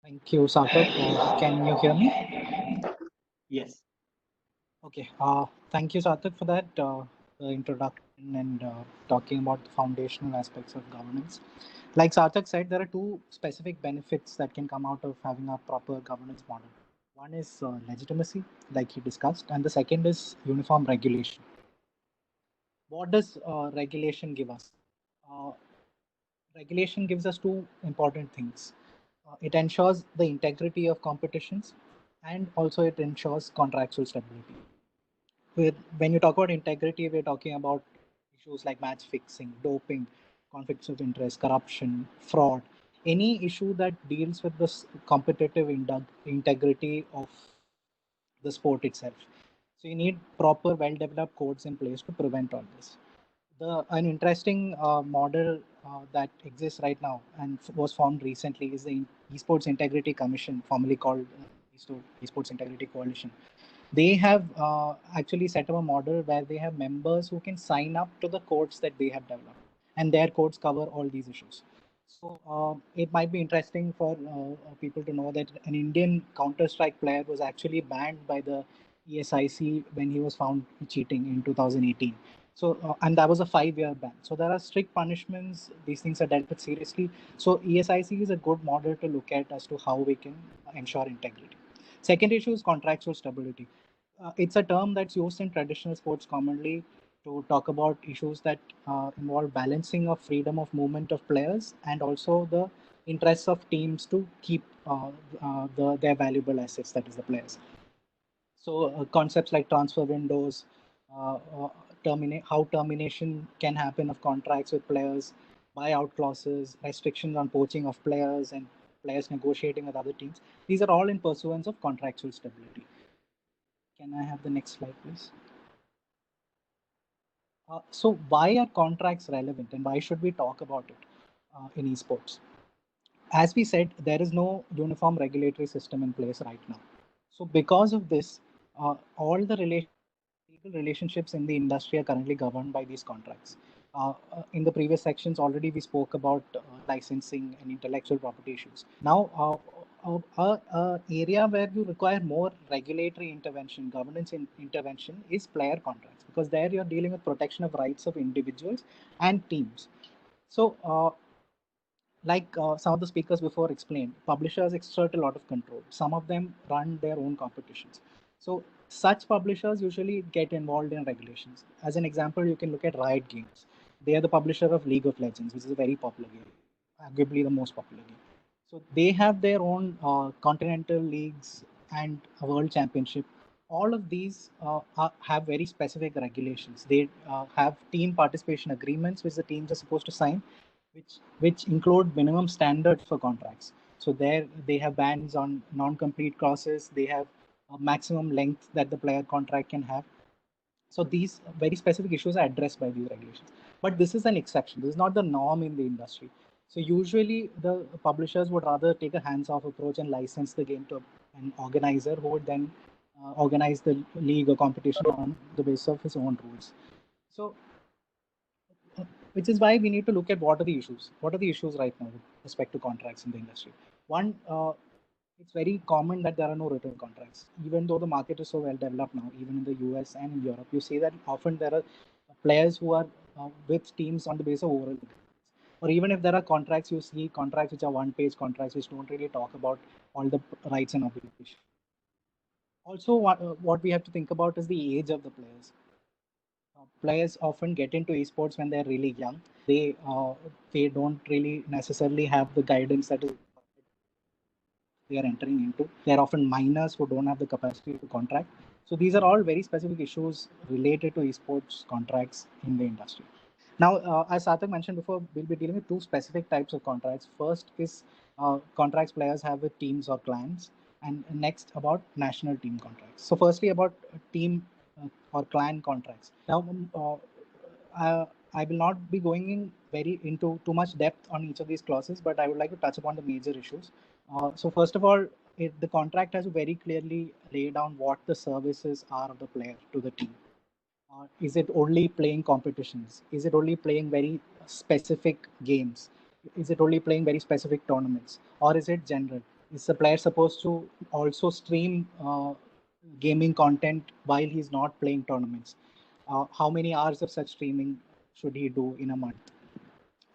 Thank you, Sarthak. Can you hear me? Yes. Okay. Thank you, Sarthak, for that introduction and talking about the foundational aspects of governance. Like Sarthak said, there are two specific benefits that can come out of having a proper governance model. One is legitimacy, like he discussed, and the second is uniform regulation. What does regulation give us? Uh, Regulation gives us two important things. It ensures the integrity of competitions, and also it ensures contractual stability. When you talk about integrity, we're talking about issues like match fixing, doping, conflicts of interest, corruption, fraud, any issue that deals with the competitive integrity of the sport itself. So you need proper, well-developed codes in place to prevent all this. An interesting model that exists right now and was formed recently is the Esports Integrity Commission, formerly called Esports Integrity Coalition. They have actually set up a model where they have members who can sign up to the codes that they have developed, and their codes cover all these issues. So it might be interesting for people to know that an Indian Counter-Strike player was actually banned by the ESIC when he was found cheating in 2018. So and that was a 5-year ban. So there are strict punishments. These things are dealt with seriously. So ESIC is a good model to look at as to how we can ensure integrity. Second issue is contractual stability. It's a term that's used in traditional sports commonly to talk about issues that involve balancing of freedom of movement of players and also the interests of teams to keep their valuable assets, that is the players. So concepts like transfer windows, uh, uh, how termination can happen of contracts with players, buyout clauses, restrictions on poaching of players, and players negotiating with other teams. These are all in pursuance of contractual stability. Can I have the next slide, please? So why are contracts relevant and why should we talk about it in esports? As we said, there is no uniform regulatory system in place right now. So because of this, all the legal relationships in the industry are currently governed by these contracts. In the previous sections, already we spoke about licensing and intellectual property issues. Now, area where you require more regulatory intervention, governance intervention is player contracts, because there you're dealing with protection of rights of individuals and teams. So, like some of the speakers before explained, publishers exert a lot of control. Some of them run their own competitions. So such publishers usually get involved in regulations. As an example, you can look at Riot Games. They are the publisher of League of Legends, which is a very popular game, arguably the most popular game. So they have their own continental leagues and a world championship. All of these have very specific regulations. They have team participation agreements, which the teams are supposed to sign, which include minimum standards for contracts. So there they have bans on non-complete clauses. They have a maximum length that the player contract can have. So these very specific issues are addressed by these regulations. But this is an exception. This is not the norm in the industry. So usually the publishers would rather take a hands-off approach and license the game to an organizer who would then organize the league or competition on the basis of his own rules. So, which is why we need to look at what are the issues. What are the issues right now with respect to contracts in the industry? One, it's very common that there are no written contracts. Even though the market is so well developed now, even in the US and in Europe, you see that often there are players who are with teams on the basis of overall agreements. Or even if there are contracts, you see contracts which are one-page contracts which don't really talk about all the rights and obligations. Also, what we have to think about is the age of the players. Players often get into esports when they're really young. They don't really necessarily have the guidance that is they are entering into. They are often minors who don't have the capacity to contract. So these are all very specific issues related to esports contracts in the industry. Now, as Sarthak mentioned before, we'll be dealing with two specific types of contracts. First is contracts players have with teams or clans, and next about national team contracts. So firstly about team or clan contracts. Now, I will not be going into too much depth on each of these clauses, but I would like to touch upon the major issues. So first of all, the contract has to very clearly lay down what the services are of the player to the team. Is it only playing competitions? Is it only playing very specific games? Is it only playing very specific tournaments? Or is it general? Is the player supposed to also stream gaming content while he's not playing tournaments? How many hours of such streaming should he do in a month?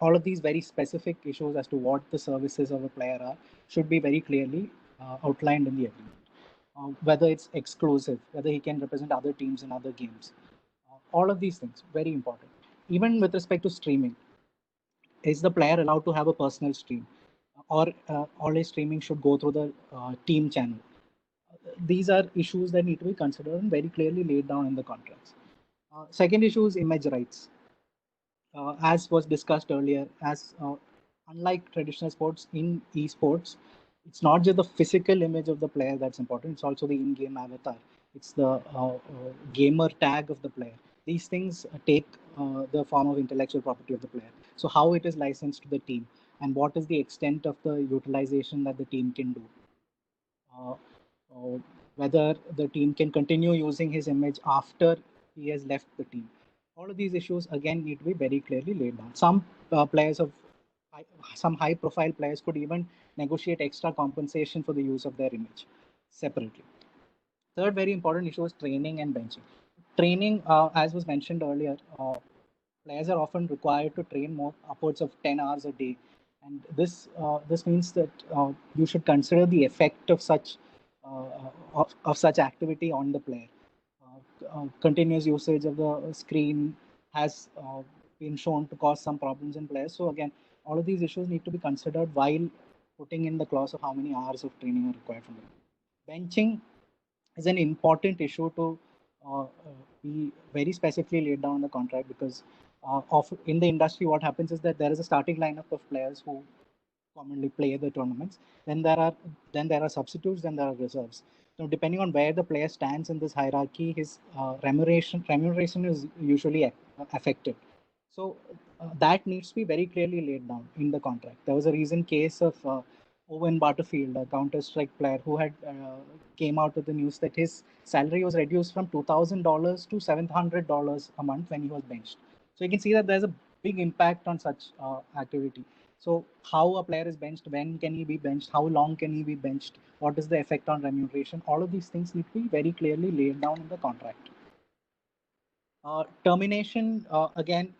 All of these very specific issues as to what the services of a player are should be very clearly outlined in the agreement. Whether it's exclusive, whether he can represent other teams in other games. All of these things, very important. Even with respect to streaming, is the player allowed to have a personal stream? Or all his streaming should go through the team channel? These are issues that need to be considered and very clearly laid down in the contracts. Second issue is image rights. As was discussed earlier, unlike traditional sports, in esports, it's not just the physical image of the player that's important, it's also the in-game avatar. It's the gamer tag of the player. These things take the form of intellectual property of the player. So how it is licensed to the team and what is the extent of the utilization that the team can do. Whether the team can continue using his image after he has left the team. All of these issues again need to be very clearly laid down. Some some high-profile players could even negotiate extra compensation for the use of their image separately. Third very important issue is training and benching. Training, as was mentioned earlier, players are often required to train more upwards of 10 hours a day, and this means that you should consider the effect of such such activity on the player. Continuous usage of the screen has been shown to cause some problems in players. So again, all of these issues need to be considered while putting in the clause of how many hours of training are required from them. Benching is an important issue to be very specifically laid down in the contract, because in the industry what happens is that there is a starting lineup of players who commonly play the tournaments. Then there are substitutes, then there are reserves. So depending on where the player stands in this hierarchy, his remuneration is usually affected. So that needs to be very clearly laid down in the contract. There was a recent case of Owen Butterfield, a Counter-Strike player, who had came out with the news that his salary was reduced from $2,000 to $700 a month when he was benched. So you can see that there's a big impact on such activity. So how a player is benched, when can he be benched, how long can he be benched, what is the effect on remuneration? All of these things need to be very clearly laid down in the contract. Termination, again,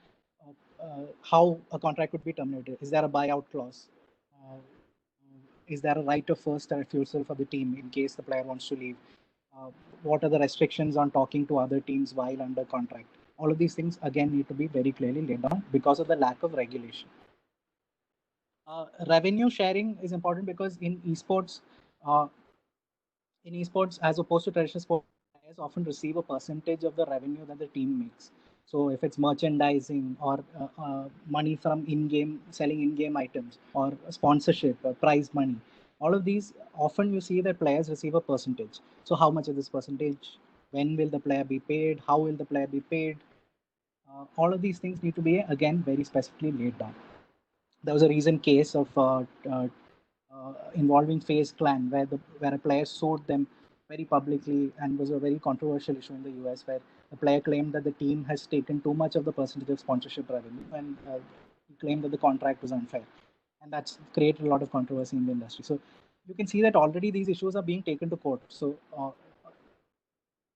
how a contract would be terminated. Is there a buyout clause? Is there a right of first refusal for the team in case the player wants to leave? What are the restrictions on talking to other teams while under contract? All of these things, again, need to be very clearly laid down because of the lack of regulation. Revenue sharing is important because in esports, as opposed to traditional sports, players often receive a percentage of the revenue that the team makes. So if it's merchandising or money from selling in-game items or sponsorship or prize money, all of these, often you see that players receive a percentage. So how much of this percentage? When will the player be paid? How will the player be paid? All of these things need to be, again, very specifically laid down. there was a recent case of involving FaZe Clan, where a player sued them very publicly, and was a very controversial issue in the US, where the player claimed that the team has taken too much of the percentage of sponsorship revenue, and he claimed that the contract was unfair, and that's created a lot of controversy in the industry. So you can see that already these issues are being taken to court. So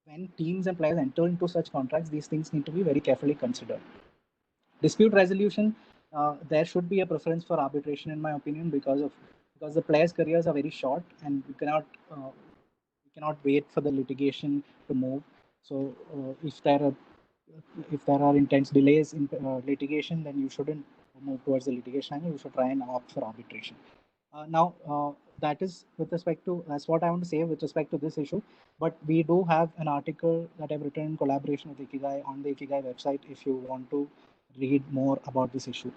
when teams and players enter into such contracts, these things need to be very carefully considered. Dispute resolution, there should be a preference for arbitration, in my opinion, because the players' careers are very short, and you cannot wait for the litigation to move. So if there are intense delays in litigation, then you shouldn't move towards the litigation angle. You should try and opt for arbitration. That is with respect to, that's what I want to say with respect to this issue. But we do have an article that I've written in collaboration with Ikigai on the Ikigai website if you want to read more about this issue.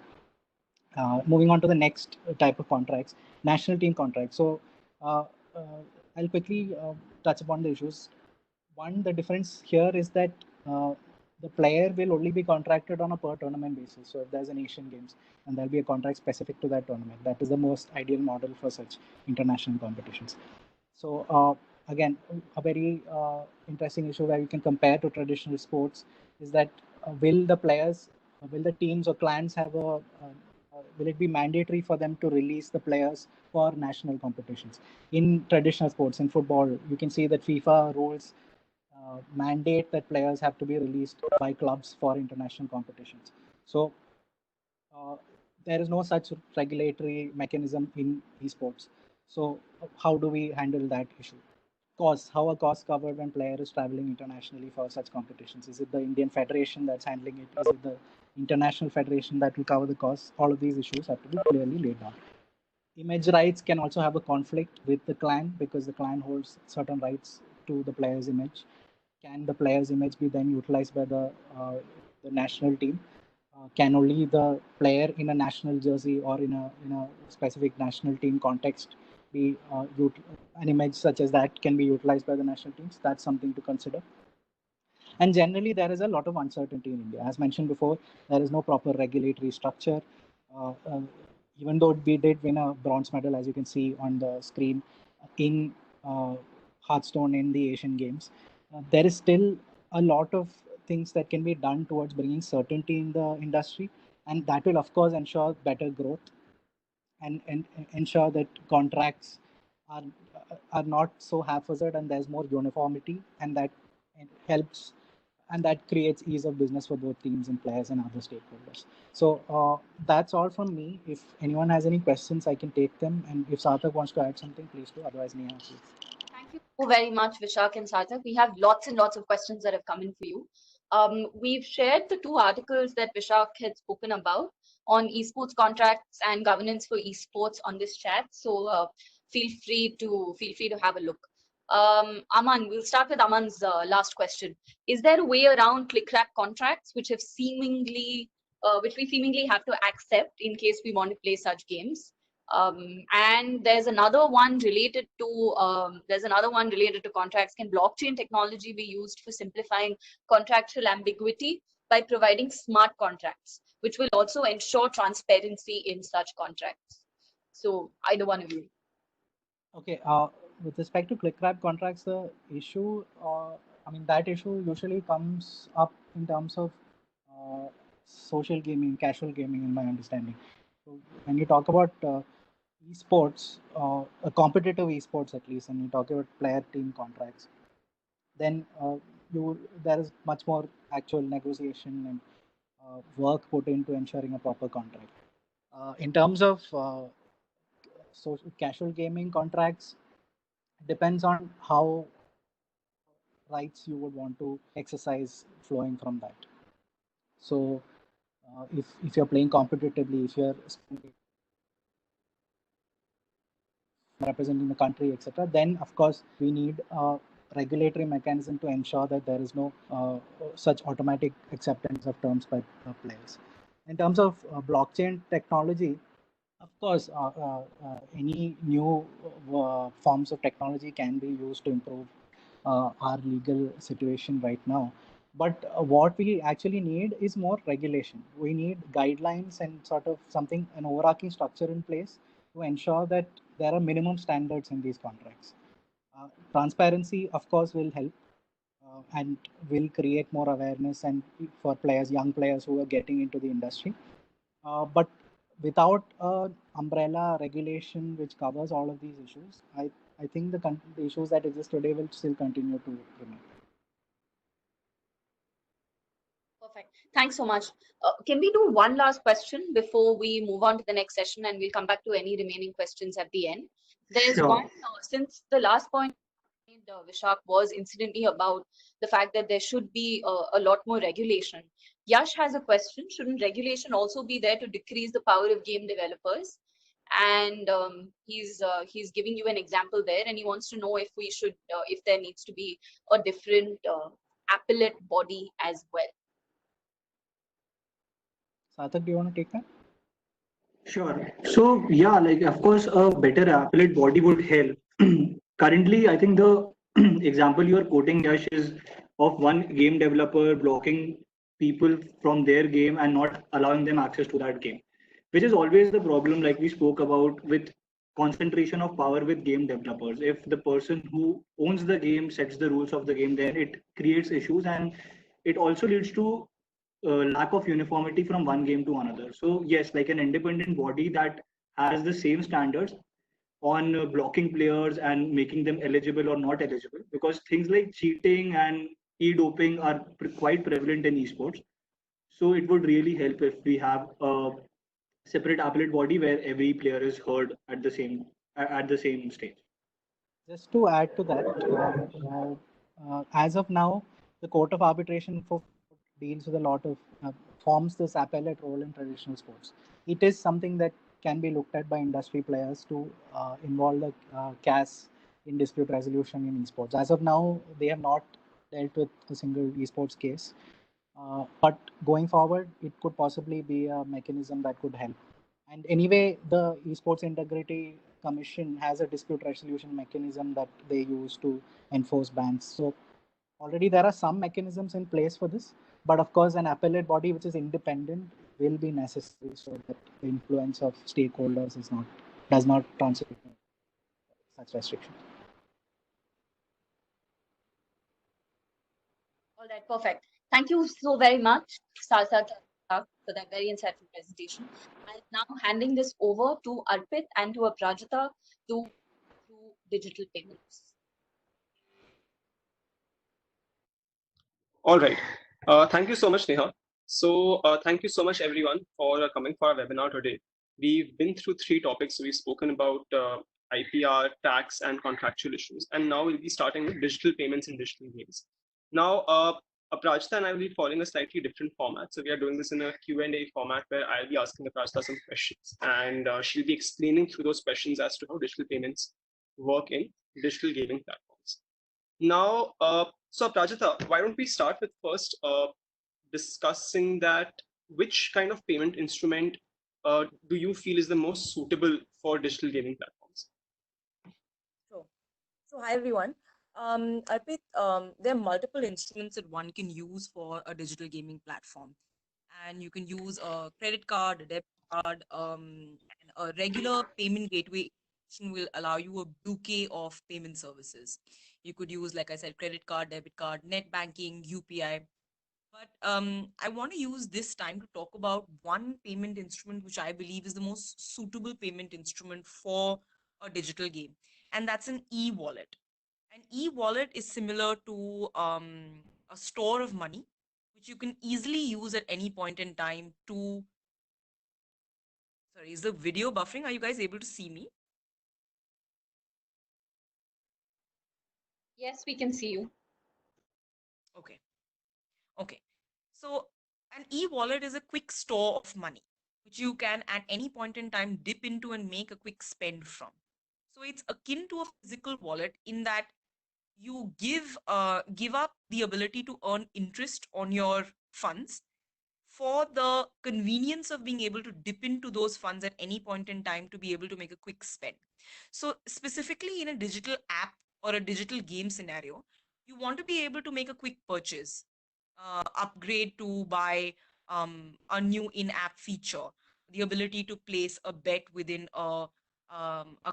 Moving on to the next type of contracts, national team contracts. So I'll quickly touch upon the issues. One, the difference here is that the player will only be contracted on a per tournament basis. So if there's an Asian Games, and there'll be a contract specific to that tournament. That is the most ideal model for such international competitions. So again, a very interesting issue where you can compare to traditional sports is that will the teams or clans have will it be mandatory for them to release the players for national competitions? In traditional sports, in football, you can see that FIFA rules mandate that players have to be released by clubs for international competitions. So there is no such regulatory mechanism in esports. So how do we handle that issue? Costs. How are costs covered when player is traveling internationally for such competitions? Is it the Indian Federation that's handling it? Is it the international federation that will cover the costs? All of these issues have to be clearly laid down. Image rights can also have a conflict with the clan because the clan holds certain rights to the player's image. Can the player's image be then utilized by the national team? Can only the player in a national jersey or in a specific national team context be an image such as that can be utilized by the national teams? That's something to consider. And generally, there is a lot of uncertainty in India. As mentioned before, there is no proper regulatory structure. Even though we did win a bronze medal, as you can see on the screen, in Hearthstone in the Asian Games, there is still a lot of things that can be done towards bringing certainty in the industry, and that will, of course, ensure better growth and ensure that contracts are not so haphazard and there's more uniformity, and that helps and that creates ease of business for both teams and players and other stakeholders. So that's all from me. If anyone has any questions, I can take them. And if Sarthak wants to add something, please do. Otherwise, Neha, please. Thank you so very much, Vishak and Sarthak. We have lots and lots of questions that have come in for you. We've shared the two articles that Vishak had spoken about on esports contracts and governance for esports on this chat. So feel free to have a look. Aman, we'll start with Aman's last question. Is there a way around click-wrap contracts which we seemingly have to accept in case we want to play such games? And there's another one related to contracts. Can blockchain technology be used for simplifying contractual ambiguity by providing smart contracts, which will also ensure transparency in such contracts? So either one of you. Okay. With respect to click-wrap contracts, the issue, that issue usually comes up in terms of social gaming, casual gaming, in my understanding. So when you talk about esports, a competitive esports at least, and you talk about player team contracts, then there is much more actual negotiation and work put into ensuring a proper contract. In terms of social casual gaming contracts, depends on how rights you would want to exercise flowing from that. So if you're playing competitively, if you're representing the country, etc., then of course we need a regulatory mechanism to ensure that there is no such automatic acceptance of terms by players. In terms of blockchain technology, of course, any new forms of technology can be used to improve our legal situation right now. But what we actually need is more regulation. We need guidelines and sort of something, an overarching structure in place to ensure that there are minimum standards in these contracts. Transparency, of course, will help and will create more awareness and for players, young players who are getting into the industry. But without an umbrella regulation which covers all of these issues, I think the issues that exist today will still continue to remain. Perfect. Thanks so much. Can we do one last question before we move on to the next session, and we'll come back to any remaining questions at the end? There's Sure. one, since the last point Vishak was incidentally about the fact that there should be a lot more regulation. Yash has a question. Shouldn't regulation also be there to decrease the power of game developers? And he's giving you an example there, and he wants to know if we should, if there needs to be a different appellate body as well. Sarthak, do you want to take that? Sure. So yeah, like of course, a better appellate body would help. Currently, I think the example you are quoting, Yash, is of one game developer blocking people from their game and not allowing them access to that game, which is always the problem, like we spoke about with concentration of power with game developers. If the person who owns the game sets the rules of the game, then it creates issues, and it also leads to lack of uniformity from one game to another. So yes, like an independent body that has the same standards on blocking players and making them eligible or not eligible, because things like cheating and e-doping are quite prevalent in esports. So it would really help if we have a separate appellate body where every player is heard at the same stage. Just to add to that, as of now, the Court of Arbitration for deals with a lot of forms this appellate role in traditional sports. It is something that can be looked at by industry players to involve the CAS in dispute resolution in esports. As of now, they have not dealt with a single esports case, but going forward, it could possibly be a mechanism that could help. And anyway, the Esports Integrity Commission has a dispute resolution mechanism that they use to enforce bans. So already there are some mechanisms in place for this, but of course, an appellate body which is independent will be necessary so that the influence of stakeholders does not translate such restrictions. All right, perfect. Thank you so very much, Sarthak, for that very insightful presentation. I'm now handing this over to Arpit and to Aprajita to do digital payments. All right. Thank you so much, Neha. So thank you so much, everyone, for coming for our webinar today. We've been through three topics. We've spoken about IPR, tax, and contractual issues. And now we'll be starting with digital payments and digital games. Now, Aprajita and I will be following a slightly different format. So we are doing this in a Q&A format where I'll be asking Aprajita some questions. And she'll be explaining through those questions as to how digital payments work in digital gaming platforms. Now, so Prajita, why don't we start with first discussing that which kind of payment instrument do you feel is the most suitable for digital gaming platforms? Sure. So hi everyone. Arpit, there are multiple instruments that one can use for a digital gaming platform, and you can use a credit card, a debit card, and a regular payment gateway will allow you a bouquet of payment services. You could use, like I said, credit card, debit card, net banking, UPI. But I want to use this time to talk about one payment instrument which I believe is the most suitable payment instrument for a digital game, and that's an e-wallet. An e-wallet is similar to a store of money, which you can easily use at any point in time to. Sorry, is the video buffering? Are you guys able to see me? Yes, we can see you. Okay. Okay. So an e-wallet is a quick store of money, which you can at any point in time dip into and make a quick spend from. So it's akin to a physical wallet in that you give up the ability to earn interest on your funds for the convenience of being able to dip into those funds at any point in time to be able to make a quick spend. So specifically in a digital app or a digital game scenario, you want to be able to make a quick purchase. upgrade to buy a new in-app feature, the ability to place a bet within a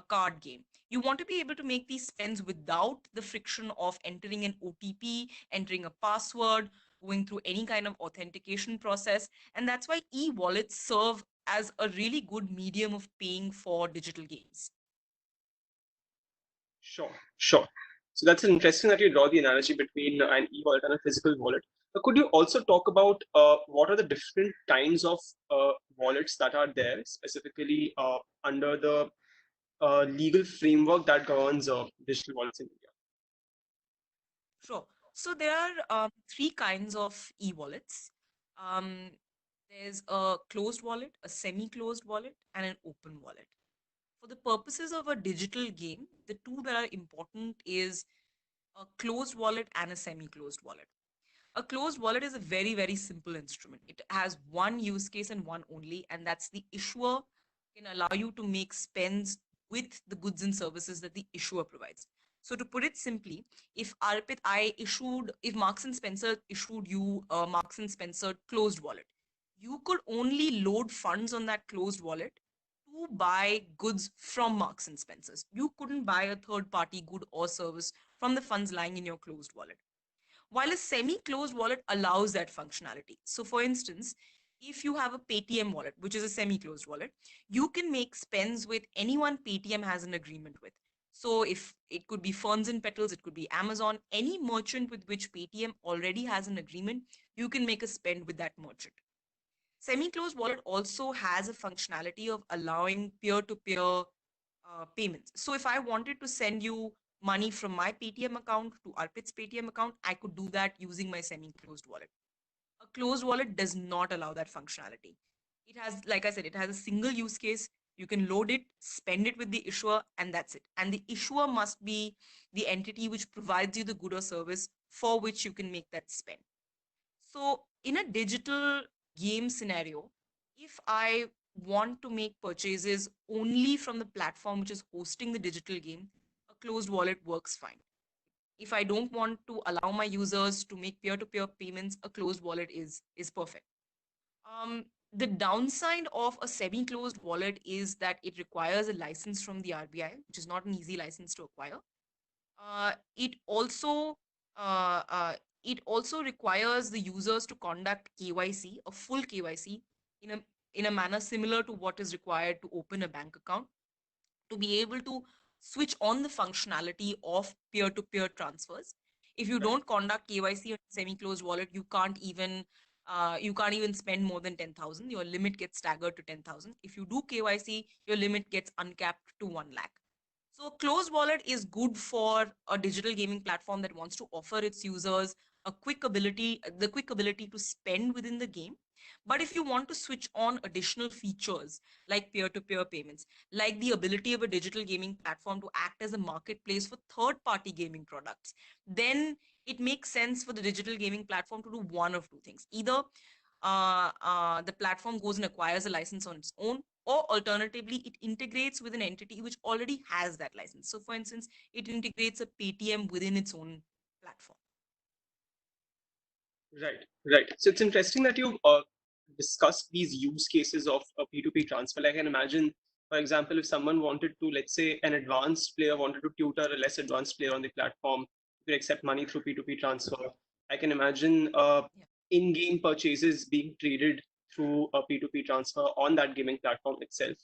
card game. You want to be able to make these spends without the friction of entering an OTP, entering a password, going through any kind of authentication process. And that's why e-wallets serve as a really good medium of paying for digital games. Sure, sure. So that's interesting that you draw the analogy between an e-wallet and a physical wallet. Could you also talk about what are the different kinds of wallets that are there, specifically under the legal framework that governs digital wallets in India? Sure. So there are three kinds of e-wallets. Um, there's a closed wallet, a semi-closed wallet, and an open wallet. For the purposes of a digital game, the two that are important is a closed wallet and a semi-closed wallet. A closed wallet is a very, very simple instrument. It has one use case and one only, and that's the issuer can allow you to make spends with the goods and services that the issuer provides. So to put it simply, if if Marks and Spencer issued you a Marks and Spencer closed wallet, you could only load funds on that closed wallet to buy goods from Marks and Spencers. You couldn't buy a third party good or service from the funds lying in your closed wallet, while a semi-closed wallet allows that functionality. So for instance, if you have a Paytm wallet, which is a semi-closed wallet, you can make spends with anyone Paytm has an agreement with. So if it could be Ferns and Petals, it could be Amazon, any merchant with which Paytm already has an agreement, you can make a spend with that merchant. Semi-closed wallet also has a functionality of allowing peer-to-peer payments. So if I wanted to send you money from my Paytm account to Arpit's Paytm account, I could do that using my semi-closed wallet. A closed wallet does not allow that functionality. It has, like I said, it has a single use case. You can load it, spend it with the issuer, and that's it. And the issuer must be the entity which provides you the good or service for which you can make that spend. So in a digital game scenario, if I want to make purchases only from the platform which is hosting the digital game, a closed wallet works fine. If I don't want to allow my users to make peer-to-peer payments, a closed wallet is perfect. The downside of a semi-closed wallet is that it requires a license from the RBI, which is not an easy license to acquire. Uh, it also uh, uh, it also requires the users to conduct KYC, a full KYC, in a manner similar to what is required to open a bank account, to be able to switch on the functionality of peer-to-peer transfers. If you don't conduct KYC on semi-closed wallet, you can't even spend more than 10,000. Your limit gets staggered to 10,000. If you do KYC, your limit gets uncapped to 1 lakh. So closed wallet is good for a digital gaming platform that wants to offer its users the quick ability to spend within the game. But if you want to switch on additional features like peer-to-peer payments, like the ability of a digital gaming platform to act as a marketplace for third-party gaming products, then it makes sense for the digital gaming platform to do one of two things. Either the platform goes and acquires a license on its own, or alternatively, it integrates with an entity which already has that license. So for instance, it integrates a Paytm within its own platform. Right, right. So it's interesting that you discussed these use cases of a P2P transfer. Like I can imagine, for example, if someone wanted to, let's say, an advanced player wanted to tutor a less advanced player on the platform to accept money through P2P transfer. I can imagine Yeah. in-game purchases being traded through a P2P transfer on that gaming platform itself.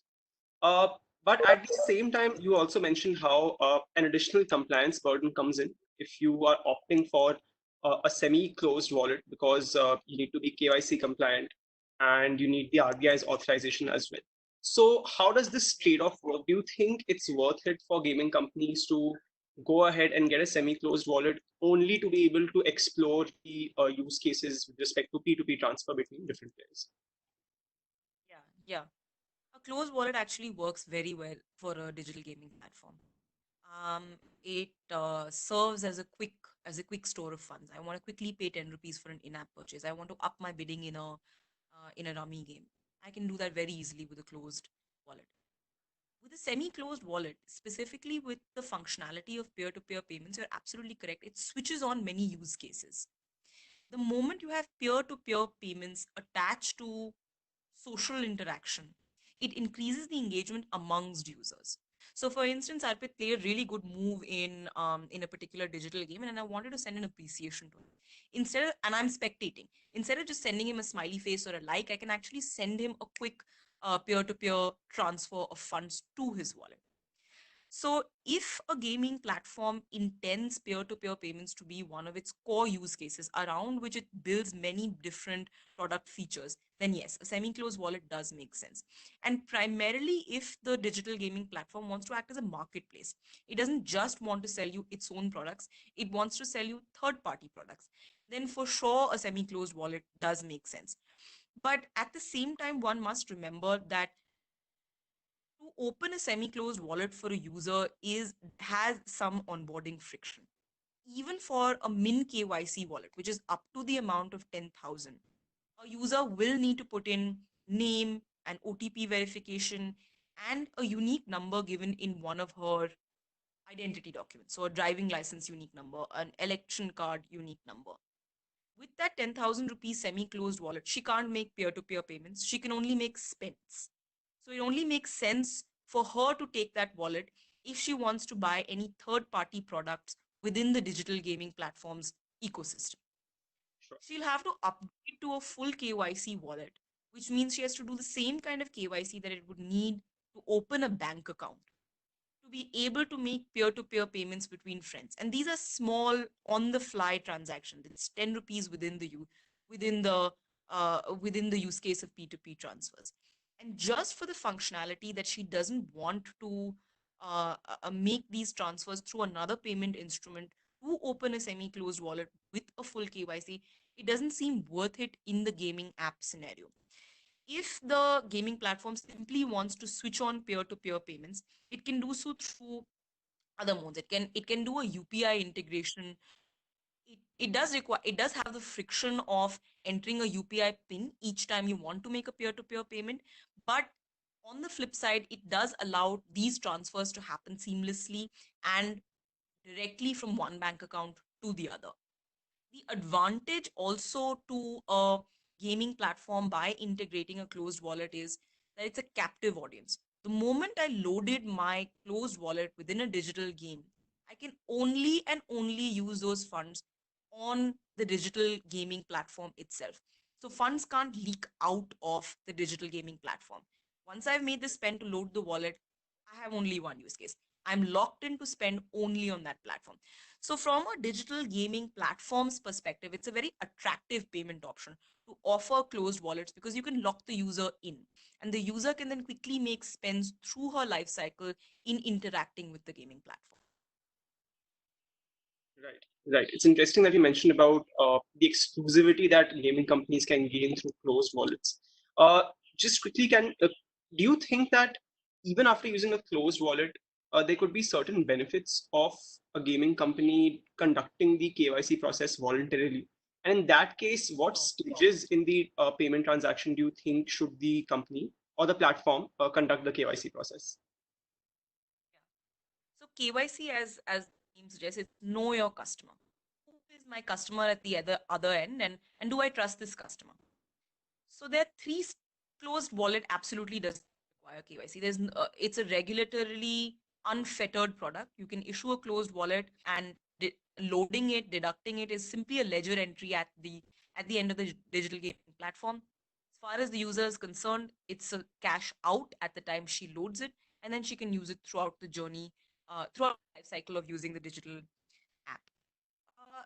Uh, but at the same time, you also mentioned how an additional compliance burden comes in if you are opting for a semi-closed wallet, because you need to be KYC compliant and you need the RBI's authorization as well. So how does this trade-off work? Do you think it's worth it for gaming companies to go ahead and get a semi-closed wallet only to be able to explore the use cases with respect to P2P transfer between different players? Yeah, yeah. A closed wallet actually works very well for a digital gaming platform. It serves as a quick store of funds. I want to quickly pay 10 rupees for an in-app purchase. I want to up my bidding in a rummy game. I can do that very easily with a closed wallet. With a semi-closed wallet, specifically with the functionality of peer-to-peer payments, you're absolutely correct. It switches on many use cases. The moment you have peer-to-peer payments attached to social interaction, it increases the engagement amongst users. So, for instance, Arpit played a really good move in a particular digital game, and I wanted to send an appreciation to him. And I'm spectating. Instead of just sending him a smiley face or a like, I can actually send him a quick peer-to-peer transfer of funds to his wallet. So, if a gaming platform intends peer to peer payments to be one of its core use cases around which it builds many different product features, then yes, a semi closed wallet does make sense. And primarily, if the digital gaming platform wants to act as a marketplace, it doesn't just want to sell you its own products, it wants to sell you third party products, then for sure a semi closed wallet does make sense. But at the same time, one must remember that to open a semi-closed wallet for a user is has some onboarding friction. Even for a min KYC wallet, which is up to the amount of 10,000, a user will need to put in name and OTP verification and a unique number given in one of her identity documents. So a driving license unique number, an election card unique number. With that 10,000 rupees semi-closed wallet, she can't make peer-to-peer payments. She can only make spends. So it only makes sense for her to take that wallet if she wants to buy any third-party products within the digital gaming platform's ecosystem. Sure. She'll have to upgrade to a full KYC wallet, which means she has to do the same kind of KYC that it would need to open a bank account to be able to make peer-to-peer payments between friends. And these are small on-the-fly transactions. It's 10 rupees within the use case of P2P transfers. And just for the functionality that she doesn't want to make these transfers through another payment instrument to open a semi-closed wallet with a full KYC, it doesn't seem worth it in the gaming app scenario. If the gaming platform simply wants to switch on peer-to-peer payments, it can do so through other modes. It can do a UPI integration. It does have the friction of entering a UPI pin each time you want to make a peer-to-peer payment, but on the flip side, it does allow these transfers to happen seamlessly and directly from one bank account to the other. The advantage also to a gaming platform by integrating a closed wallet is that it's a captive audience. The moment I loaded my closed wallet within a digital game, I can only and only use those funds on the digital gaming platform itself. So funds can't leak out of the digital gaming platform. Once I've made the spend to load the wallet, I have only one use case. I'm locked in to spend only on that platform. So, from a digital gaming platform's perspective, it's a very attractive payment option to offer closed wallets because you can lock the user in, and the user can then quickly make spends through her life cycle in interacting with the gaming platform. Right. It's interesting that you mentioned about the exclusivity that gaming companies can gain through closed wallets. Just quickly, do you think that even after using a closed wallet, there could be certain benefits of a gaming company conducting the KYC process voluntarily? And in that case, what stages in the payment transaction do you think should the company or the platform conduct the KYC process? So KYC, as the name suggests, it's know your customer. Who is my customer at the other end, and do I trust this customer? So there are closed wallet absolutely does require KYC. It's a regulatorily unfettered product. You can issue a closed wallet, and loading it, deducting it is simply a ledger entry at the end of the digital gaming platform. As far as the user is concerned, it's a cash out at the time she loads it, and then she can use it throughout the journey, throughout the life cycle of using the digital app. Uh,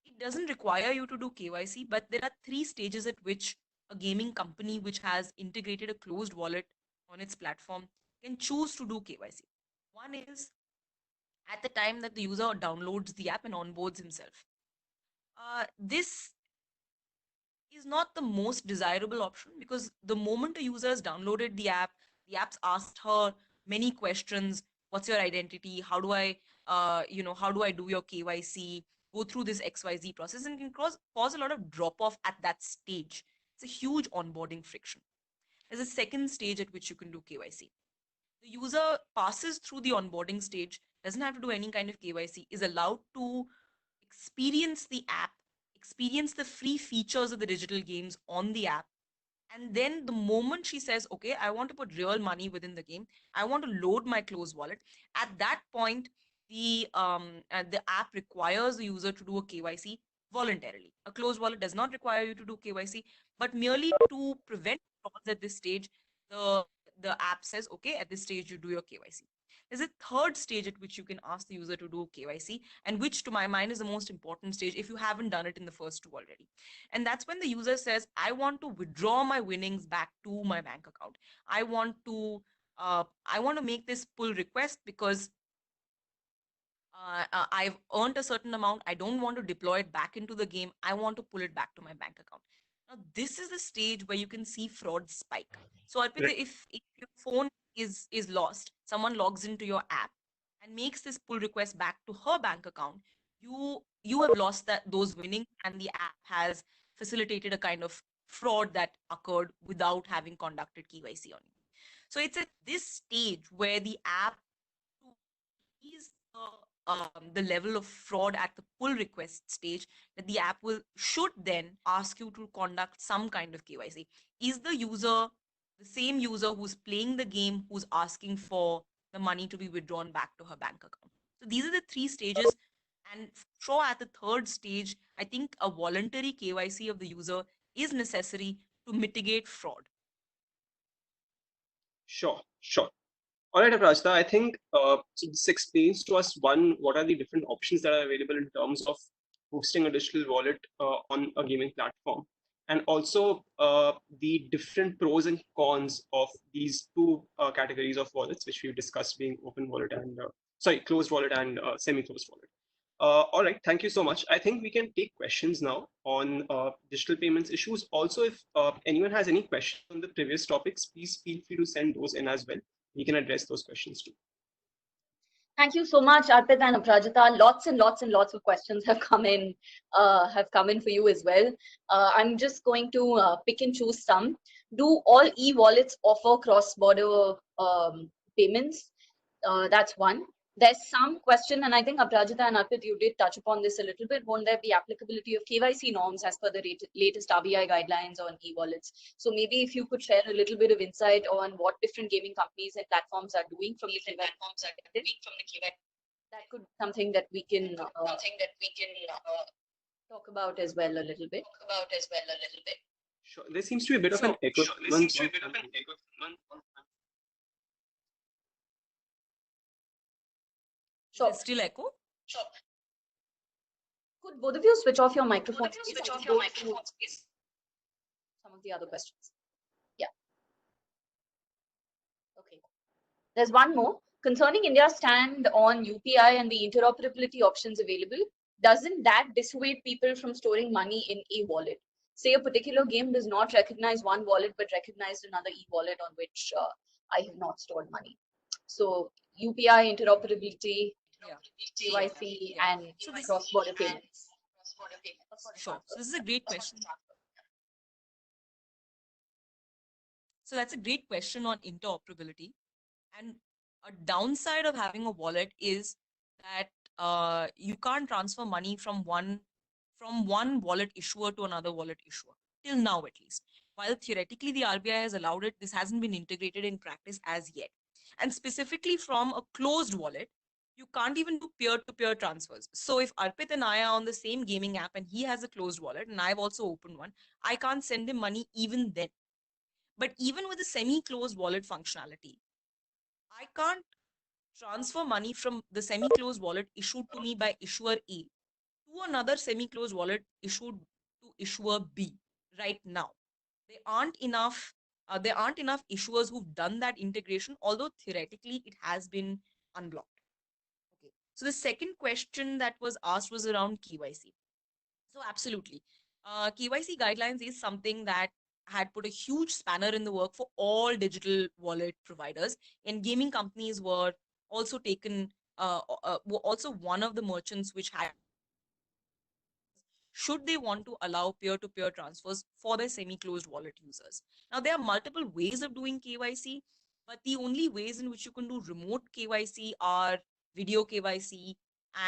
it doesn't require you to do KYC, but there are three stages at which a gaming company which has integrated a closed wallet on its platform can choose to do KYC. One is at the time that the user downloads the app and onboards himself. This is not the most desirable option because the moment a user has downloaded the app's asked her many questions. What's your identity? How do I do your KYC? Go through this XYZ process and can cause a lot of drop off at that stage. It's a huge onboarding friction. There's a second stage at which you can do KYC. The user passes through the onboarding stage, doesn't have to do any kind of KYC, is allowed to experience the app, experience the free features of the digital games on the app. And then the moment she says, okay, I want to put real money within the game, I want to load my closed wallet, at that point, the app requires the user to do a KYC voluntarily. A closed wallet does not require you to do KYC, but merely to prevent frauds at this stage, the the app says, okay, at this stage you do your KYC. There's a third stage at which you can ask the user to do KYC, and which to my mind is the most important stage if you haven't done it in the first two already. And that's when the user says, I want to withdraw my winnings back to my bank account. I want to make this pull request because I've earned a certain amount. I don't want to deploy it back into the game. I want to pull it back to my bank account. Now, this is the stage where you can see fraud spike. So, Arpita, Right. if your phone is lost, someone logs into your app and makes this pull request back to her bank account, you have lost those winnings, and the app has facilitated a kind of fraud that occurred without having conducted KYC on you. So it's at this stage where the app is the level of fraud at the pull request stage that the app should then ask you to conduct some kind of KYC. Is the user the same user who's playing the game who's asking for the money to be withdrawn back to her bank account? So these are the three stages. And sure, at the third stage, I think a voluntary KYC of the user is necessary to mitigate fraud. Sure, sure. All right, Aprajita, I think so this explains to us, one, what are the different options that are available in terms of hosting a digital wallet on a gaming platform, and also the different pros and cons of these two categories of wallets, which we've discussed, being open wallet and closed wallet and semi-closed wallet. All right, thank you so much. I think we can take questions now on digital payments issues. Also, if anyone has any questions on the previous topics, please feel free to send those in as well. We can address those questions too. Thank you so much, Arpit and Aprajita. Lots and lots and lots of questions have come in for you as well. I'm just going to pick and choose some. Do all e-wallets offer cross-border payments? That's one. There's some question, and I think Aprajita and Arpit, you did touch upon this a little bit. Won't there be applicability of KYC norms as per the latest RBI guidelines on e-wallets? So maybe if you could share a little bit of insight on what different gaming companies and platforms are doing from the KYC. That could be something that we can talk about as well a little bit. Sure. There seems to be a bit of an echo. Sure. Still echo? Sure. Could both of you switch off your microphones? Some of the other questions. Yeah. Okay. There's one more. Concerning India's stand on UPI and the interoperability options available, doesn't that dissuade people from storing money in a wallet? Say a particular game does not recognize one wallet but recognized another e-wallet on which I have not stored money. So UPI, interoperability, KYC, and cross-border payments. Sure. So this is a great question. So that's a great question on interoperability. And a downside of having a wallet is that you can't transfer money from one wallet issuer to another wallet issuer, till now at least. While theoretically the RBI has allowed it, this hasn't been integrated in practice as yet. And specifically from a closed wallet, you can't even do peer-to-peer transfers. So if Arpit and I are on the same gaming app and he has a closed wallet and I've also opened one, I can't send him money even then. But even with the semi-closed wallet functionality, I can't transfer money from the semi-closed wallet issued to me by issuer A to another semi-closed wallet issued to issuer B right now. There aren't enough issuers who've done that integration, although theoretically it has been unblocked. Okay. So the second question that was asked was around KYC. So absolutely. KYC guidelines is something that had put a huge spanner in the work for all digital wallet providers, and gaming companies were also were also one of the merchants which had, should they want to allow peer-to-peer transfers for their semi-closed wallet users. Now, there are multiple ways of doing KYC, but the only ways in which you can do remote KYC are video KYC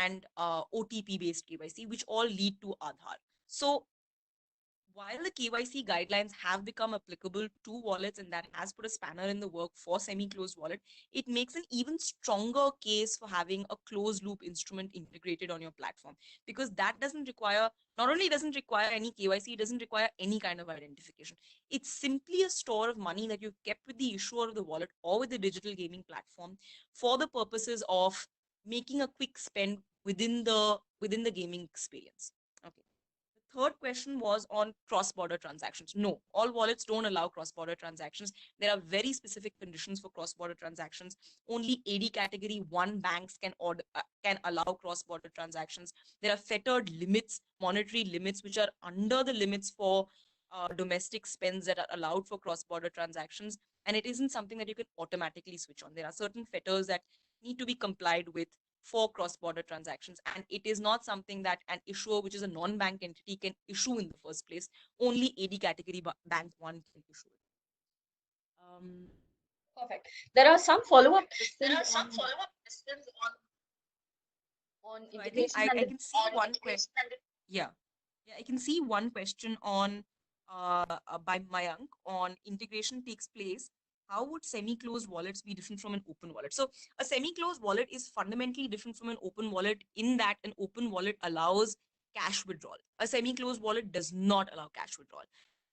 and OTP-based KYC, which all lead to Aadhaar. So while the KYC guidelines have become applicable to wallets and that has put a spanner in the work for semi-closed wallet, it makes an even stronger case for having a closed loop instrument integrated on your platform, because that doesn't require, not only doesn't require any KYC, it doesn't require any kind of identification. It's simply a store of money that you've kept with the issuer of the wallet or with the digital gaming platform for the purposes of making a quick spend within the gaming experience. Okay. Third question was on cross-border transactions. No, all wallets don't allow cross-border transactions. There are very specific conditions for cross-border transactions. Only AD category 1 banks can allow cross-border transactions. There are fettered limits, monetary limits, which are under the limits for domestic spends that are allowed for cross-border transactions. And it isn't something that you can automatically switch on. There are certain fetters that need to be complied with for cross-border transactions, and it is not something that an issuer, which is a non-bank entity, can issue in the first place. Only AD category bank 1 can issue it. Perfect. There are some follow-up There are questions some on follow-up questions on so I think integration I and can see one question. Yeah, I can see one question on by Mayank on integration takes place. How would semi-closed wallets be different from an open wallet? So a semi-closed wallet is fundamentally different from an open wallet in that an open wallet allows cash withdrawal. A semi-closed wallet does not allow cash withdrawal.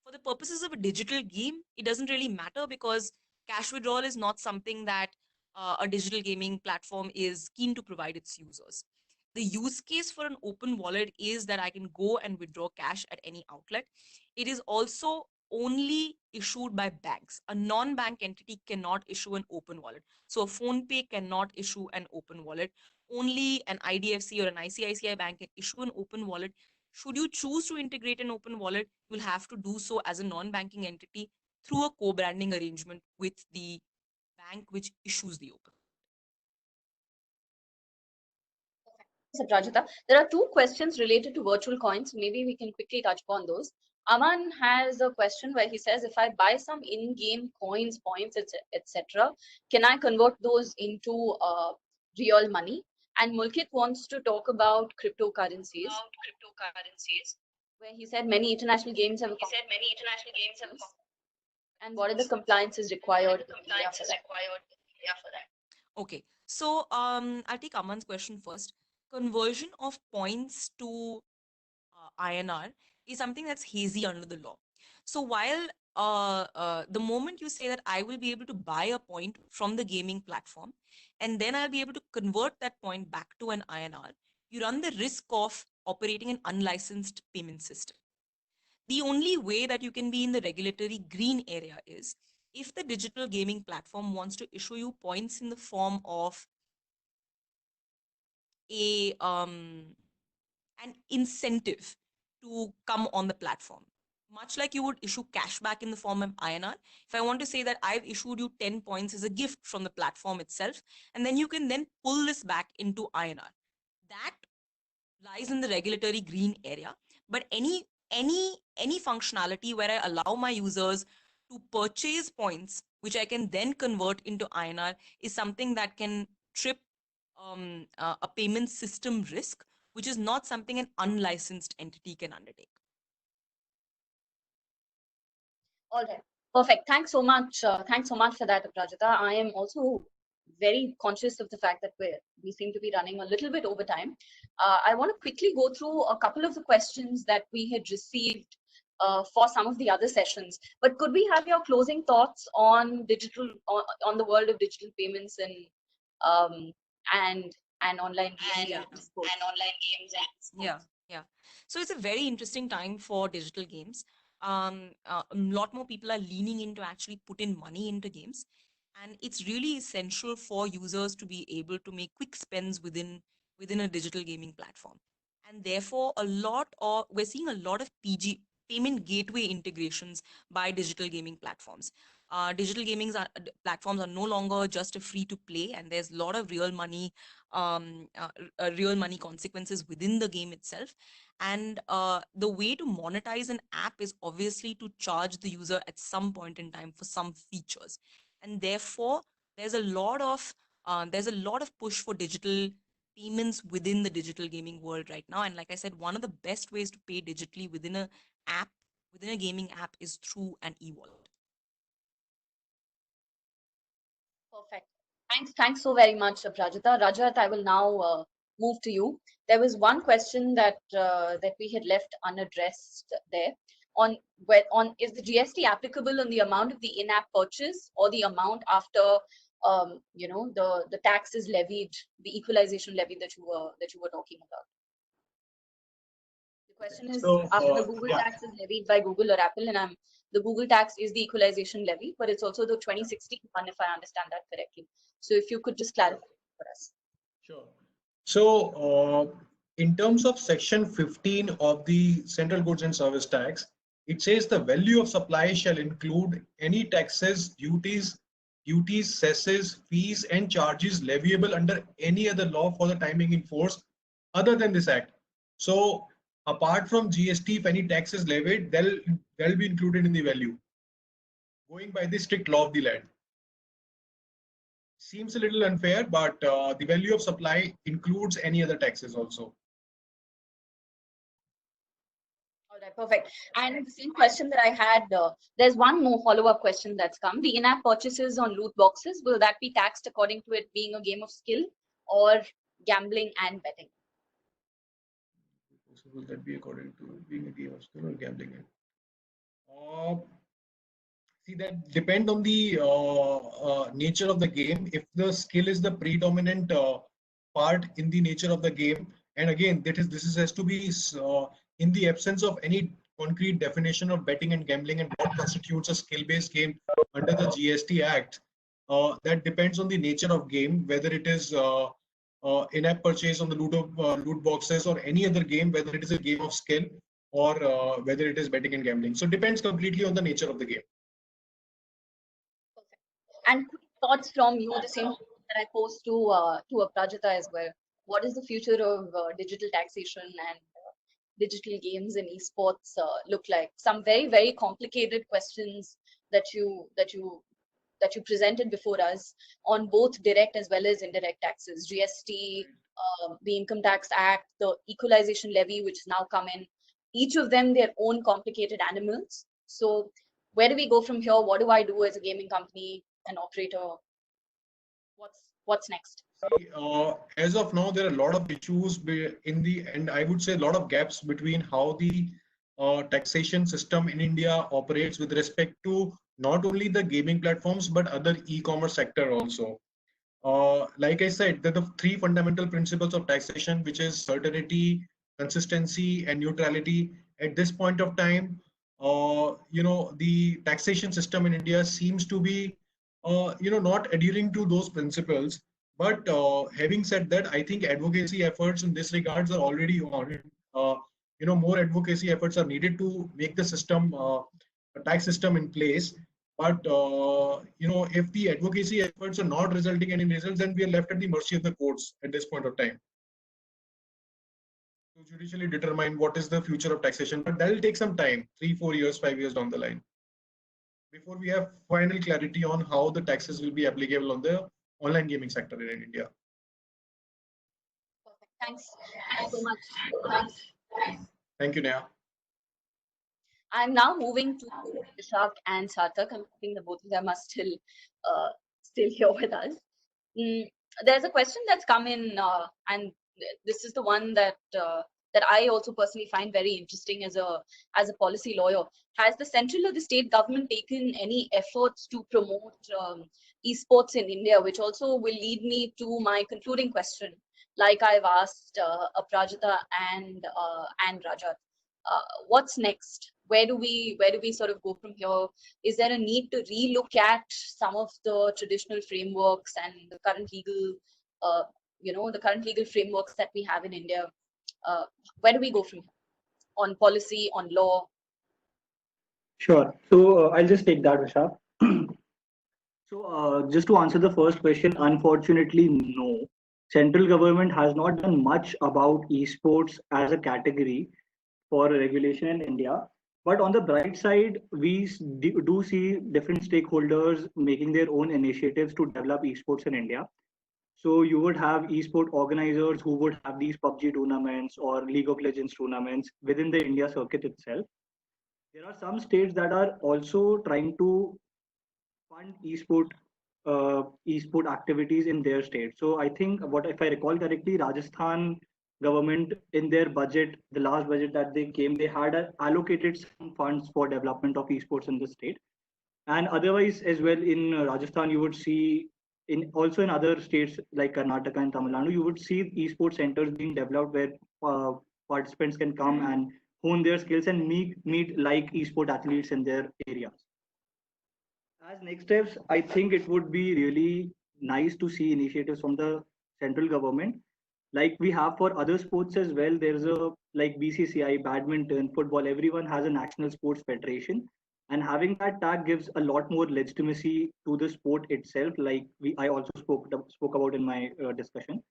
For the purposes of a digital game, it doesn't really matter because cash withdrawal is not something that a digital gaming platform is keen to provide its users. The use case for an open wallet is that I can go and withdraw cash at any outlet. It is also only issued by banks. A non-bank entity cannot issue an open wallet. So a PhonePe cannot issue an open wallet. Only an IDFC or an ICICI bank can issue an open wallet. Should you choose to integrate an open wallet, you will have to do so as a non-banking entity through a co-branding arrangement with the bank which issues the open. Rajita. There are two questions related to virtual coins. Maybe we can quickly touch upon those. Aman has a question where he says, if I buy some in-game coins, points, etc., can I convert those into real money? And Mulkit wants to talk about cryptocurrencies, where he said many international games have and what are the compliances required in India for that? Okay, so I'll take Aman's question first. Conversion of points to INR is something that's hazy under the law. So while the moment you say that I will be able to buy a point from the gaming platform and then I'll be able to convert that point back to an INR, you run the risk of operating an unlicensed payment system. The only way that you can be in the regulatory green area is if the digital gaming platform wants to issue you points in the form of an incentive to come on the platform. Much like you would issue cashback in the form of INR, if I want to say that I've issued you 10 points as a gift from the platform itself, and then you can then pull this back into INR. That lies in the regulatory green area. But any functionality where I allow my users to purchase points, which I can then convert into INR, is something that can trip a payment system risk, which is not something an unlicensed entity can undertake. All right, perfect. Thanks so much. Thanks so much for that, Aprajita. I am also very conscious of the fact that we seem to be running a little bit over time. I want to quickly go through a couple of the questions that we had received for some of the other sessions. But could we have your closing thoughts on on the world of digital payments and online gaming and sports? Yeah. So it's a very interesting time for digital games. A lot more people are leaning into actually put in money into games, and it's really essential for users to be able to make quick spends within a digital gaming platform. And therefore, we're seeing a lot of payment gateway integrations by digital gaming platforms. Digital platforms are no longer just a free to play, and there's a lot of real money consequences within the game itself. And the way to monetize an app is obviously to charge the user at some point in time for some features. And therefore, there's a lot of push for digital payments within the digital gaming world right now. And like I said, one of the best ways to pay digitally within a app, within a gaming app, is through an e-wallet. Perfect. Thanks so very much, Prajita. Rajat, I will now move to you. There was one question that we had left unaddressed there on is the GST applicable on the amount of the in-app purchase or the amount after the tax is levied, the equalization levy that you were talking about. The question is So, after the Google yeah. tax is levied by Google or Apple, and the Google tax is the equalization levy, but it's also the 2016 one, if I understand that correctly. So if you could just clarify for us. Sure. So, in terms of Section 15 of the Central Goods and Service Tax, it says the value of supply shall include any taxes, duties, cesses, fees, and charges leviable under any other law for the timing in force other than this act. So, apart from GST, if any tax is levied, they'll be included in the value, going by the strict law of the land. Seems a little unfair, but the value of supply includes any other taxes also. All right, perfect. And the same question that I had, there's one more follow-up question that's come. The in-app purchases on loot boxes, will that be taxed according to it being a game of skill or gambling and betting? So will that be according to being a game of skill or gambling? See, that depend on the nature of the game. If the skill is the predominant part in the nature of the game, and again, this has to be in the absence of any concrete definition of betting and gambling and what constitutes a skill-based game under the GST Act. That depends on the nature of game, whether it is in-app purchase on the loot boxes or any other game, whether it is a game of skill or whether it is betting and gambling. So it depends completely on the nature of the game. And thoughts from you, the same that I posed to Aprajita as well. What is the future of digital taxation and digital games and esports look like? Some very, very complicated questions that you presented before us on both direct as well as indirect taxes, GST, the Income Tax Act, the equalization levy, which has now come in. Each of them their own complicated animals. So where do we go from here? What do I do as a gaming company, an operator? What's next? As of now, there are a lot of issues in the and I would say a lot of gaps between how the taxation system in India operates with respect to not only the gaming platforms but other e-commerce sector also. Like I said, there are the three fundamental principles of taxation, which is certainty, consistency, and neutrality. At this point of time, the taxation system in India seems to be not adhering to those principles. But having said that, I think advocacy efforts in this regards are already on. More advocacy efforts are needed to make the system, tax system in place. But if the advocacy efforts are not resulting in any results, then we are left at the mercy of the courts at this point of time to judicially determine what is the future of taxation. But that will take some time, 3, 4 years, 5 years down the line, before we have final clarity on how the taxes will be applicable on the online gaming sector in India. Perfect. Thanks so much. Thanks. Thank you, Neha. I'm now moving to Vishak and Sarthak. I'm hoping the both of them are still here with us. There's a question that's come in, and this is the one that I also personally find very interesting as a policy lawyer. Has the central or the state government taken any efforts to promote esports in India, which also will lead me to my concluding question, like I've asked Aprajita and Rajat. What's next? Where do we sort of go from here? Is there a need to relook at some of the traditional frameworks and the current legal frameworks that we have in India? Where do we go from here on policy, on law? Sure. So I'll just take that, Vishal. So just to answer the first question, unfortunately, no. Central government has not done much about esports as a category for regulation in India. But on the bright side, we do see different stakeholders making their own initiatives to develop esports in India. So you would have esport organizers who would have these PUBG tournaments or League of Legends tournaments within the India circuit itself. There are some states that are also trying to fund esport activities in their state. So I think, what if I recall correctly, Rajasthan government in their budget, the last budget that they came, they had allocated some funds for development of esports in the state. And otherwise as well in Rajasthan, you would see in also in other states like Karnataka and Tamil Nadu, you would see esports centers being developed where participants can come and hone their skills and meet like esport athletes in their areas. As next steps, I think it would be really nice to see initiatives from the central government, like we have for other sports as well. There's a like BCCI, badminton, football. Everyone has a national sports federation, and having that tag gives a lot more legitimacy to the sport itself. Like I also spoke about in my discussion.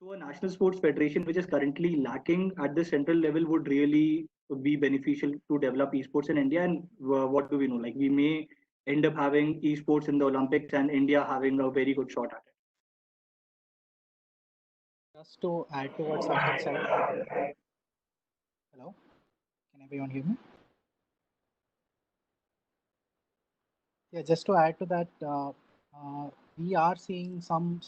So a national sports federation, which is currently lacking at the central level, would really be beneficial to develop esports in India. And what do we know? Like we may end up having esports in the Olympics and India having a very good shot at it. Just to add to what Sarthak said, hello, can everyone hear me? Yeah, just to add to that, we are seeing some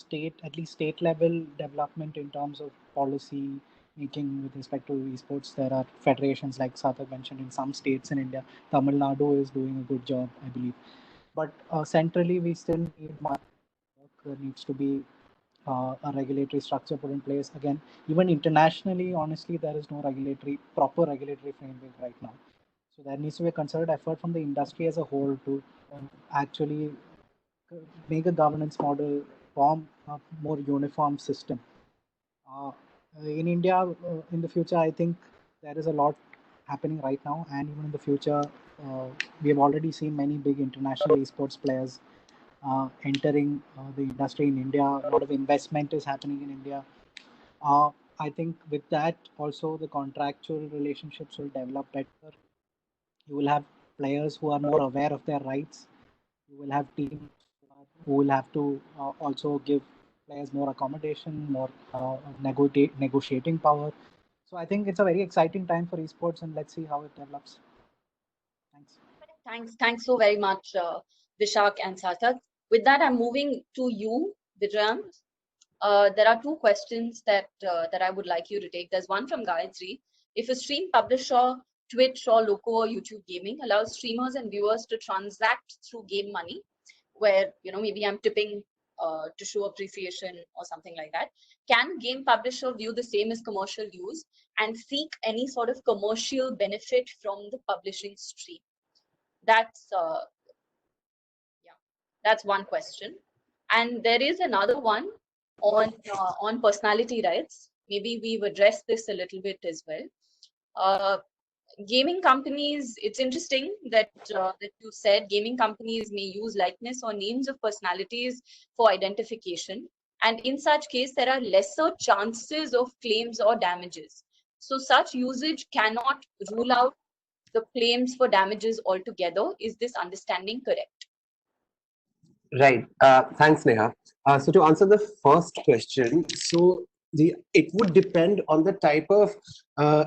at least state level development in terms of policy making with respect to esports. There are federations like Sarthak mentioned in some states in India. Tamil Nadu is doing a good job, I believe. But centrally, we still need much work. There needs to be a regulatory structure put in place. Again, even internationally, honestly, there is no proper regulatory framework right now. So there needs to be a concerted effort from the industry as a whole to actually make a governance model, form a more uniform system. In India, in the future, I think there is a lot happening right now, and even in the future, we have already seen many big international esports players entering the industry in India. A lot of investment is happening in India. I think with that also the contractual relationships will develop better. You will have players who are more aware of their rights. You will have teams who will have to also give players more accommodation, more negotiating power. So I think it's a very exciting time for esports, and let's see how it develops. Thanks. Thanks so very much, Vishak and Sarthak. With that, I'm moving to you, Vijayant. There are two questions that I would like you to take. There's one from Gayatri. If a stream publisher, Twitch or Loco or YouTube Gaming allows streamers and viewers to transact through game money, where maybe I'm tipping to show appreciation or something like that, can game publisher view the same as commercial use and seek any sort of commercial benefit from the publishing stream? That's that's one question. And there is another one on personality rights. Maybe we've addressed this a little bit as well. Gaming companies, it's interesting that you said gaming companies may use likeness or names of personalities for identification, and in such case there are lesser chances of claims or damages. So such usage cannot rule out the claims for damages altogether. Is this understanding correct? Right. Thanks, Neha. So to answer the first question, it would depend on the type of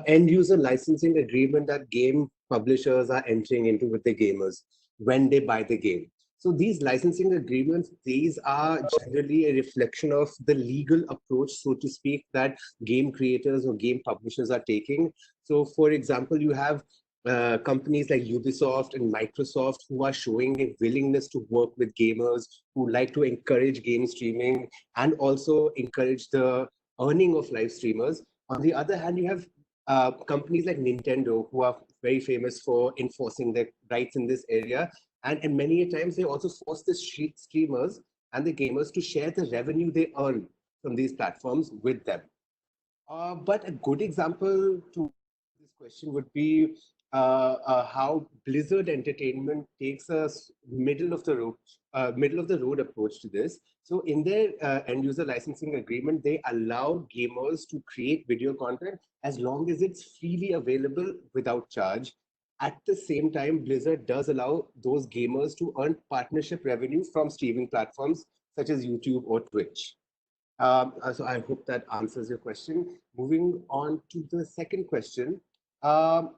end user licensing agreement that game publishers are entering into with the gamers when they buy the game. So these licensing agreements, these are generally a reflection of the legal approach, so to speak, that game creators or game publishers are taking. So for example, you have companies like Ubisoft and Microsoft who are showing a willingness to work with gamers, who like to encourage game streaming and also encourage the earning of live streamers. On the other hand, you have companies like Nintendo who are very famous for enforcing their rights in this area. And many times they also force the streamers and the gamers to share the revenue they earn from these platforms with them. But a good example to this question would be how Blizzard Entertainment takes a middle of the road approach to this. So in their end user licensing agreement, they allow gamers to create video content as long as it's freely available without charge. At the same time, Blizzard does allow those gamers to earn partnership revenue from streaming platforms such as YouTube or Twitch. So I hope that answers your question. Moving on to the second question. Um,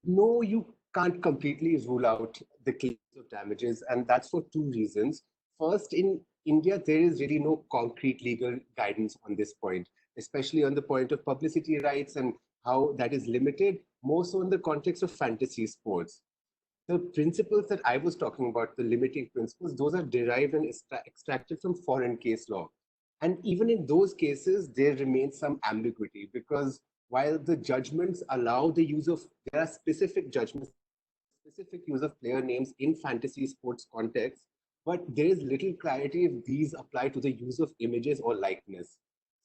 no, you can't completely rule out the claims of damages, and that's for two reasons. First, in India, there is really no concrete legal guidance on this point, especially on the point of publicity rights and how that is limited, more so in the context of fantasy sports. The principles that I was talking about, the limiting principles, those are derived and extracted from foreign case law. And even in those cases, there remains some ambiguity because while the judgments allow the use of, there are specific judgments, specific use of player names in fantasy sports context, but there is little clarity if these apply to the use of images or likeness.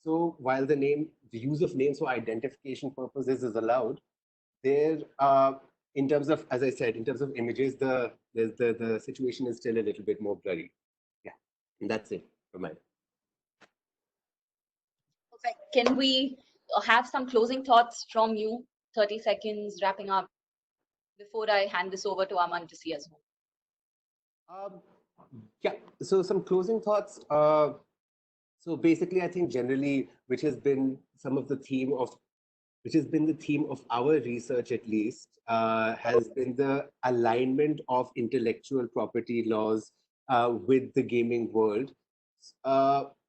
So while the use of names for identification purposes is allowed, there in terms of, as I said, in terms of images, the situation is still a little bit more blurry. Yeah, and that's it for mine. Perfect. Can we have some closing thoughts from you? 30 seconds, wrapping up, before I hand this over to Aman to see us home. Yeah, so some closing thoughts. So basically, I think generally, which has been the theme of our research at least, has been the alignment of intellectual property laws with the gaming world.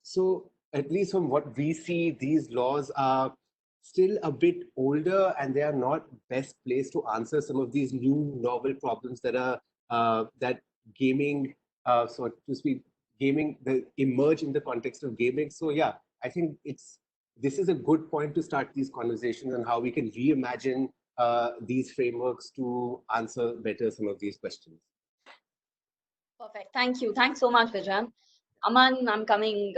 So at least from what we see, these laws are still a bit older and they are not best placed to answer some of these new novel problems that are that gaming, so to speak, gaming emerge in the context of gaming. So yeah, I think this is a good point to start these conversations on how we can reimagine these frameworks to answer better some of these questions. Perfect. Thank you. Thanks so much, Vijay. Aman, I'm coming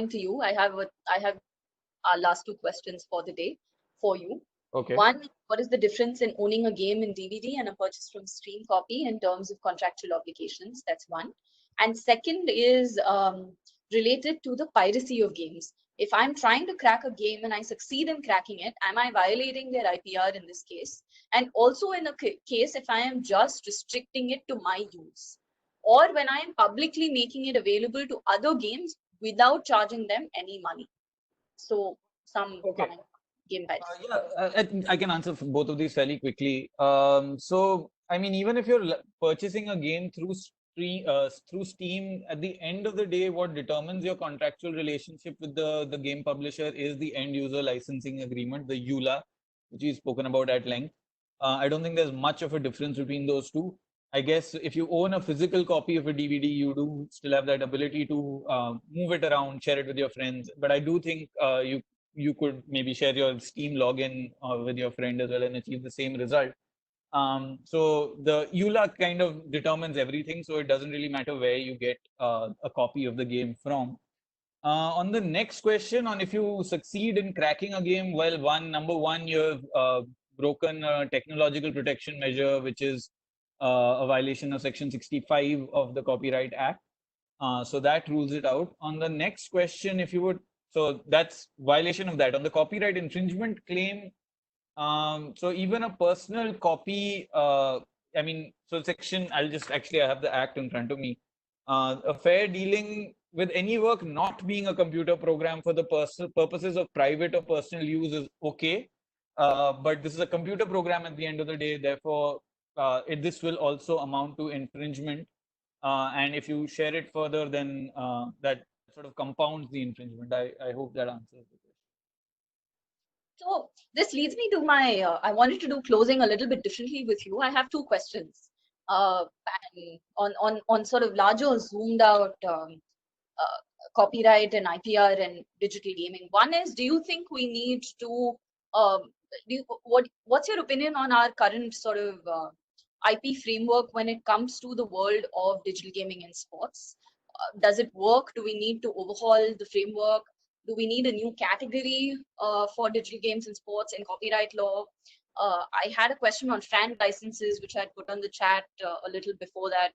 to you. I have our last two questions for the day for you. Okay. One, what is the difference in owning a game in DVD and a purchase from Steam copy in terms of contractual obligations? That's one. And second is related to the piracy of games. If I'm trying to crack a game and I succeed in cracking it, am I violating their IPR in this case? And also in a case if I am just restricting it to my use, or when I am publicly making it available to other games without charging them any money. So some comment, game piracy. I can answer for both of these fairly quickly. So I mean, even if you're purchasing a game through Steam, at the end of the day, what determines your contractual relationship with the game publisher is the end user licensing agreement, the EULA, which we've spoken about at length. I don't think there's much of a difference between those two. I guess if you own a physical copy of a DVD, you do still have that ability to move it around, share it with your friends. But I do think you could maybe share your Steam login with your friend as well and achieve the same result. So the EULA kind of determines everything, so it doesn't really matter where you get a copy of the game from. On the next question, on if you succeed in cracking a game, well, number one, you've broken a technological protection measure, which is a violation of Section 65 of the Copyright Act. So that rules it out. On the next question, if you would, so that's violation of that. On the copyright infringement claim, so even a personal copy, I mean, so section, I have the act in front of me. A fair dealing with any work not being a computer program for the purposes of private or personal use is okay. But this is a computer program at the end of the day, therefore, this will also amount to infringement. And if you share it further, then that sort of compounds the infringement. I hope that answers the question. So this leads me to my, I wanted to do closing a little bit differently with you. I have two questions on sort of larger zoomed out copyright and IPR and digital gaming. One is, do you think we need to, what's your opinion on our current sort of IP framework when it comes to the world of digital gaming and sports? Does it work? Do we need to overhaul the framework? Do we need a new category for digital games and sports and copyright law? I had a question on fan licenses, which I had put on the chat a little before that.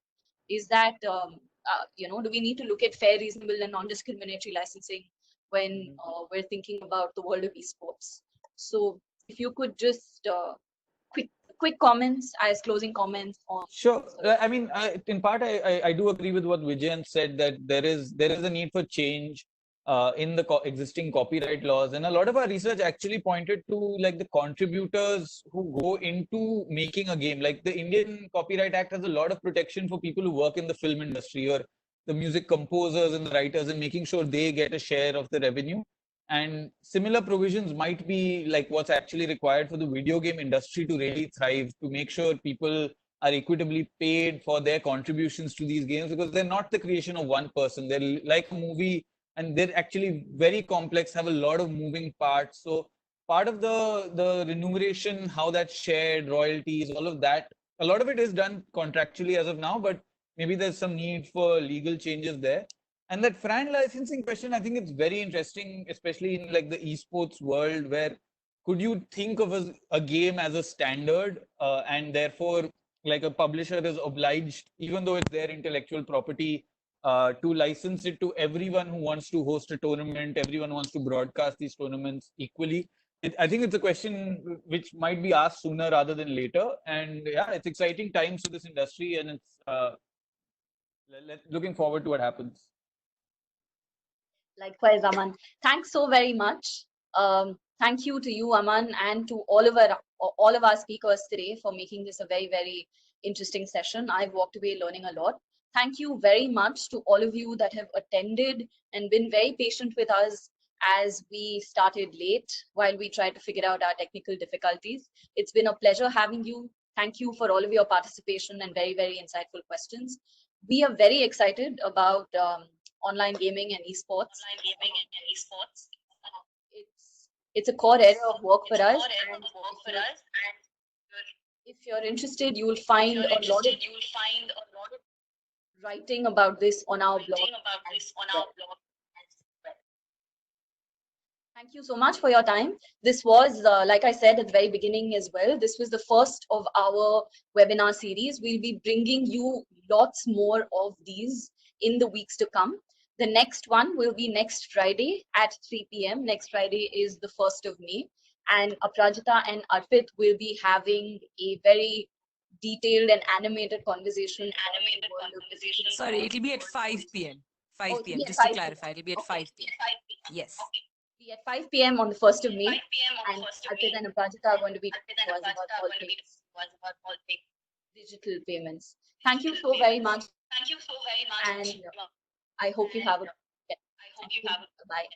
Is that, do we need to look at fair, reasonable, and non-discriminatory licensing when we're thinking about the world of esports? So if you could just quick comments as closing comments on. Sure. I mean, in part, I do agree with what Vijayan said, that there is a need for change. in the existing copyright laws. And a lot of our research actually pointed to like the contributors who go into making a game. Like the Indian Copyright Act has a lot of protection for people who work in the film industry or the music composers and the writers, and making sure they get a share of the revenue. And similar provisions might be like what's actually required for the video game industry to really thrive, to make sure people are equitably paid for their contributions to these games, because they're not the creation of one person. They're like a movie, and they're actually very complex, have a lot of moving parts. So part of the remuneration, how that's shared, royalties, all of that, a lot of it is done contractually as of now, but maybe there's some need for legal changes there. And that FRAND licensing question, I think it's very interesting, especially in like the esports world, where could you think of a game as a standard, and therefore like a publisher is obliged, even though it's their intellectual property, to license it to everyone who wants to host a tournament, everyone who wants to broadcast these tournaments equally. I think it's a question which might be asked sooner rather than later. And yeah, it's exciting times for this industry, and it's looking forward to what happens. Likewise, Aman. Thanks so very much. Thank you to you, Aman, and to all of our speakers today for making this a very, very interesting session. I've walked away learning a lot. Thank you very much to all of you that have attended and been very patient with us as we started late while we tried to figure out our technical difficulties. It's been a pleasure having you. Thank you for all of your participation and very, very insightful questions. We are very excited about online gaming and esports. It's a core area of work for us. If you're interested, you will find a lot of writing about this on our blog. Thank you so much for your time. This was, like I said at the very beginning as well, this was the first of our webinar series. We'll be bringing you lots more of these in the weeks to come. The next one will be next Friday at 3 p.m. Next Friday is the 1st of May. And Aprajita and Arpit will be having a very detailed and animated conversation. Sorry, it'll be at 5 p.m. 5 p.m. Just to clarify, it'll be at 5 p.m. Yes. Be at 5 p.m. on the 1st of May. And Arpit and Aprajita are going to be talking about all things digital payments. Thank you so very much. And I hope you have a bye.